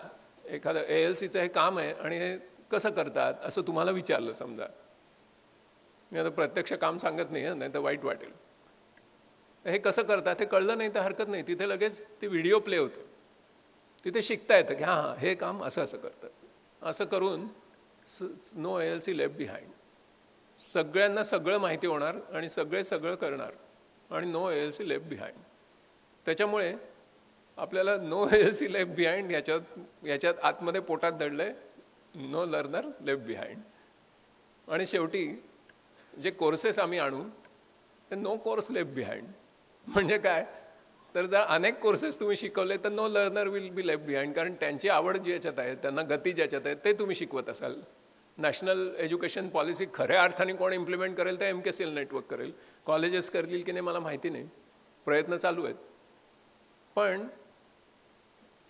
एखादं ALCचं हे काम आहे आणि हे कसं करतात असं तुम्हाला विचारलं समजा. मी आता प्रत्यक्ष काम सांगत नाही, नाही तर वाईट वाटेल. हे कसं करतात हे कळलं नाही तर हरकत नाही, तिथे लगेच ते व्हिडिओ प्ले होते, तिथे शिकता येतं की हां हे काम असं असं करतात. असं करून नो ALC लेफ्ट बिहाइंड. सगळ्यांना सगळं माहिती होणार आणि सगळे सगळं करणार आणि नो ALC लेफ्ट बिहाइंड. त्याच्यामुळे आपल्याला नो ALC लेफ्ट बिहाइंड याच्यात आतमध्ये पोटात दडलंय नो लर्नर लेफ्ट बिहाइंड. आणि शेवटी जे कोर्सेस आम्ही आणू ते नो कोर्स लेफ्ट बिहाइंड. म्हणजे काय तर जर अनेक कोर्सेस तुम्ही शिकवले तर no learner will be left behind, कारण त्यांची आवड ज्याच्यात आहे, त्यांना गती ज्याच्यात आहे ते तुम्ही शिकवत असाल. नॅशनल एज्युकेशन पॉलिसी खऱ्या अर्थाने कोण इम्प्लिमेंट करेल तर MKCL नेटवर्क करेल. कॉलेजेस करतील की नाही मला माहिती नाही, प्रयत्न चालू आहेत. पण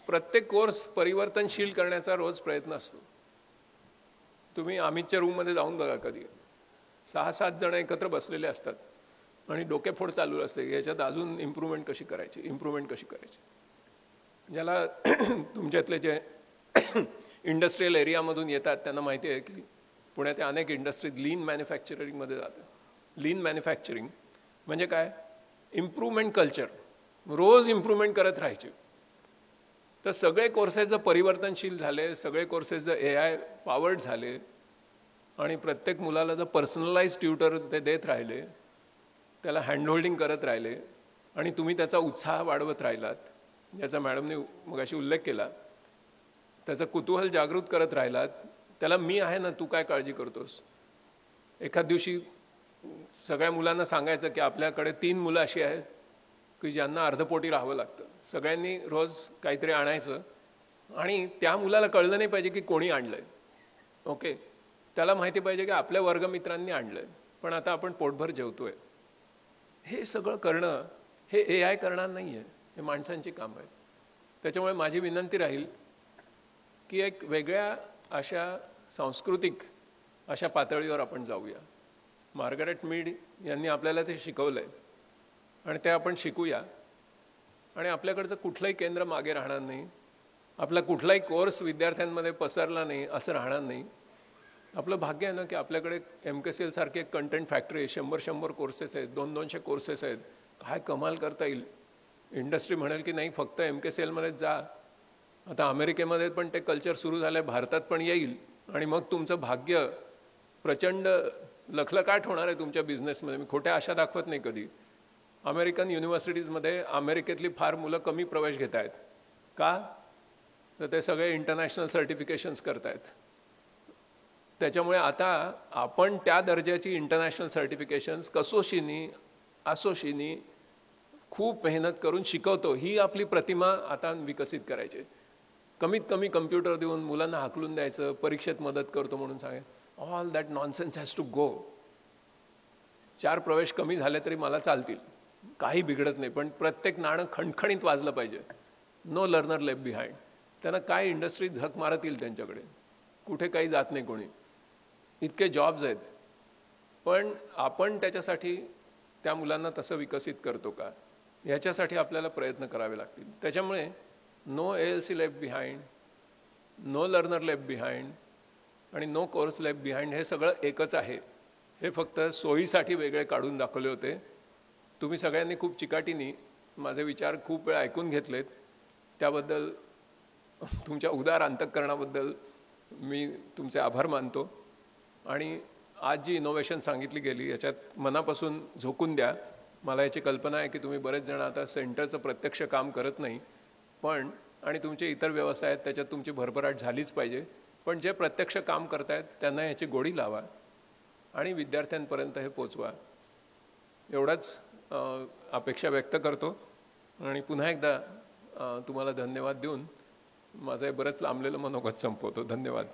प्रत्येक कोर्स परिवर्तनशील करण्याचा रोज प्रयत्न असतो. तुम्ही अमितच्या रूममध्ये जाऊन बघा, कधी 6-7 जण एकत्र बसलेले असतात आणि डोकेफोड चालू असते, याच्यात अजून इम्प्रूव्हमेंट कशी करायची, इम्प्रूव्हमेंट कशी करायची. ज्याला तुमच्यातले जे इंडस्ट्रियल एरियामधून येतात त्यांना माहिती आहे की पुण्यात अनेक इंडस्ट्रीज लीन मॅन्युफॅक्चरिंगमध्ये जातात. लीन मॅन्युफॅक्चरिंग म्हणजे काय, इम्प्रूव्हमेंट कल्चर, रोज इम्प्रूव्हमेंट करत राहायचे. तर सगळे कोर्सेस जर परिवर्तनशील झाले, सगळे कोर्सेस जर AI पॉवर्ड झाले आणि प्रत्येक मुलाला जर पर्सनलाइज ट्युटर ते देत राहिले, त्याला हँडहोल्डिंग करत राहिले आणि तुम्ही त्याचा उत्साह वाढवत राहिलात, ज्याचा मॅडमने मगाशी उल्लेख केला, त्याचं कुतूहल जागृत करत राहिलात, त्याला मी आहे ना, तू काय काळजी करतोस. एखाद दिवशी सगळ्या मुलांना सांगायचं की आपल्याकडे 3 मुलं अशी आहेत की ज्यांना अर्धपोटी राहावं लागतं. सगळ्यांनी रोज काहीतरी आणायचं आणि त्या मुलाला कळलं नाही पाहिजे की कोणी आणलंय. ओके. त्याला माहिती पाहिजे की आपल्या वर्गमित्रांनी आणलंय, पण आता आपण पोटभर जेवतोय. हे सगळं करणं हे AI करणार नाही आहे, हे माणसांची काम आहे. त्याच्यामुळे माझी विनंती राहील की एक वेगळ्या अशा सांस्कृतिक अशा पातळीवर आपण जाऊया. मार्गारेट मीड यांनी आपल्याला ते शिकवलंय आणि ते आपण शिकूया. आणि आपल्याकडचं कुठलंही केंद्र मागे राहणार नाही, आपला कुठलाही कोर्स विद्यार्थ्यांमध्ये पसरला नाही असं राहणार नाही. आपलं भाग्य आहे ना की आपल्याकडे MKCL सारखी एक कंटेंट फॅक्टरी आहे, 100 कोर्सेस आहेत, 200 कोर्सेस आहेत. काय कमाल करता येईल. इंडस्ट्री म्हणेल की नाही फक्त MKCL मध्येच जा. आता अमेरिकेमध्ये पण ते कल्चर सुरू झालंय, भारतात पण येईल आणि मग तुमचं भाग्य प्रचंड लखलखाट होणार आहे तुमच्या बिझनेसमध्ये. मी खोट्या आशा दाखवत नाही कधी. अमेरिकन युनिव्हर्सिटीजमध्ये अमेरिकेतली फार मुलं कमी प्रवेश घेत आहेत. का तर ते सगळे इंटरनॅशनल सर्टिफिकेशन्स करतायत. त्याच्यामुळे आता आपण त्या दर्जाची इंटरनॅशनल सर्टिफिकेशन्स कसोशीनी असोशीनी खूप मेहनत करून शिकवतो. ही आपली प्रतिमा आता विकसित करायची. कमीत कमी कम्प्युटर देऊन मुलांना हाकलून द्यायचं, परीक्षेत मदत करतो म्हणून सांगेल, all that nonsense has to go. 4 प्रवेश कमी झाले तरी मला चालतील, काही बिघडत नाही, पण प्रत्येक नाणं खणखणीत वाजलं पाहिजे. No learner left behind. त्यांना काय इंडस्ट्री झक मारत येईल त्यांच्याकडे, कुठे काही जात नाही कोणी, इतके जॉब्स आहेत. पण आपण त्याच्यासाठी त्या मुलांना तसं विकसित करतो का, याच्यासाठी आपल्याला प्रयत्न करावे लागतील. त्याच्यामुळे no ALC left behind, no learner left behind आणि नो कोर्स लेफ्ट बिहाइंड हे सगळं एकच आहे. हे फक्त सोयीसाठी वेगळे काढून दाखवले होते. तुम्ही सगळ्यांनी खूप चिकाटीने माझे विचार खूप वेळ ऐकून घेतलेत, त्याबद्दल तुमच्या उदार अंतःकरणाबद्दल मी तुमचे आभार मानतो. आणि आज जी इनोव्हेशन सांगितली गेली याच्यात मनापासून झोकून द्या. मला याची कल्पना आहे की तुम्ही बरेच जण आता सेंटरचं प्रत्यक्ष काम करत नाही, पण आणि तुमचे इतर व्यवसाय आहेत त्याच्यात तुमची भरभराट झालीच पाहिजे, पण जे प्रत्यक्ष काम करतायत त्यांना याची गोडी लावा आणि विद्यार्थ्यांपर्यंत हे पोचवा, एवढाच अपेक्षा व्यक्त करतो. आणि पुन्हा एकदा तुम्हाला धन्यवाद देऊन माझं हे बरंच लांबलेलं मनोगत संपवतो. धन्यवाद.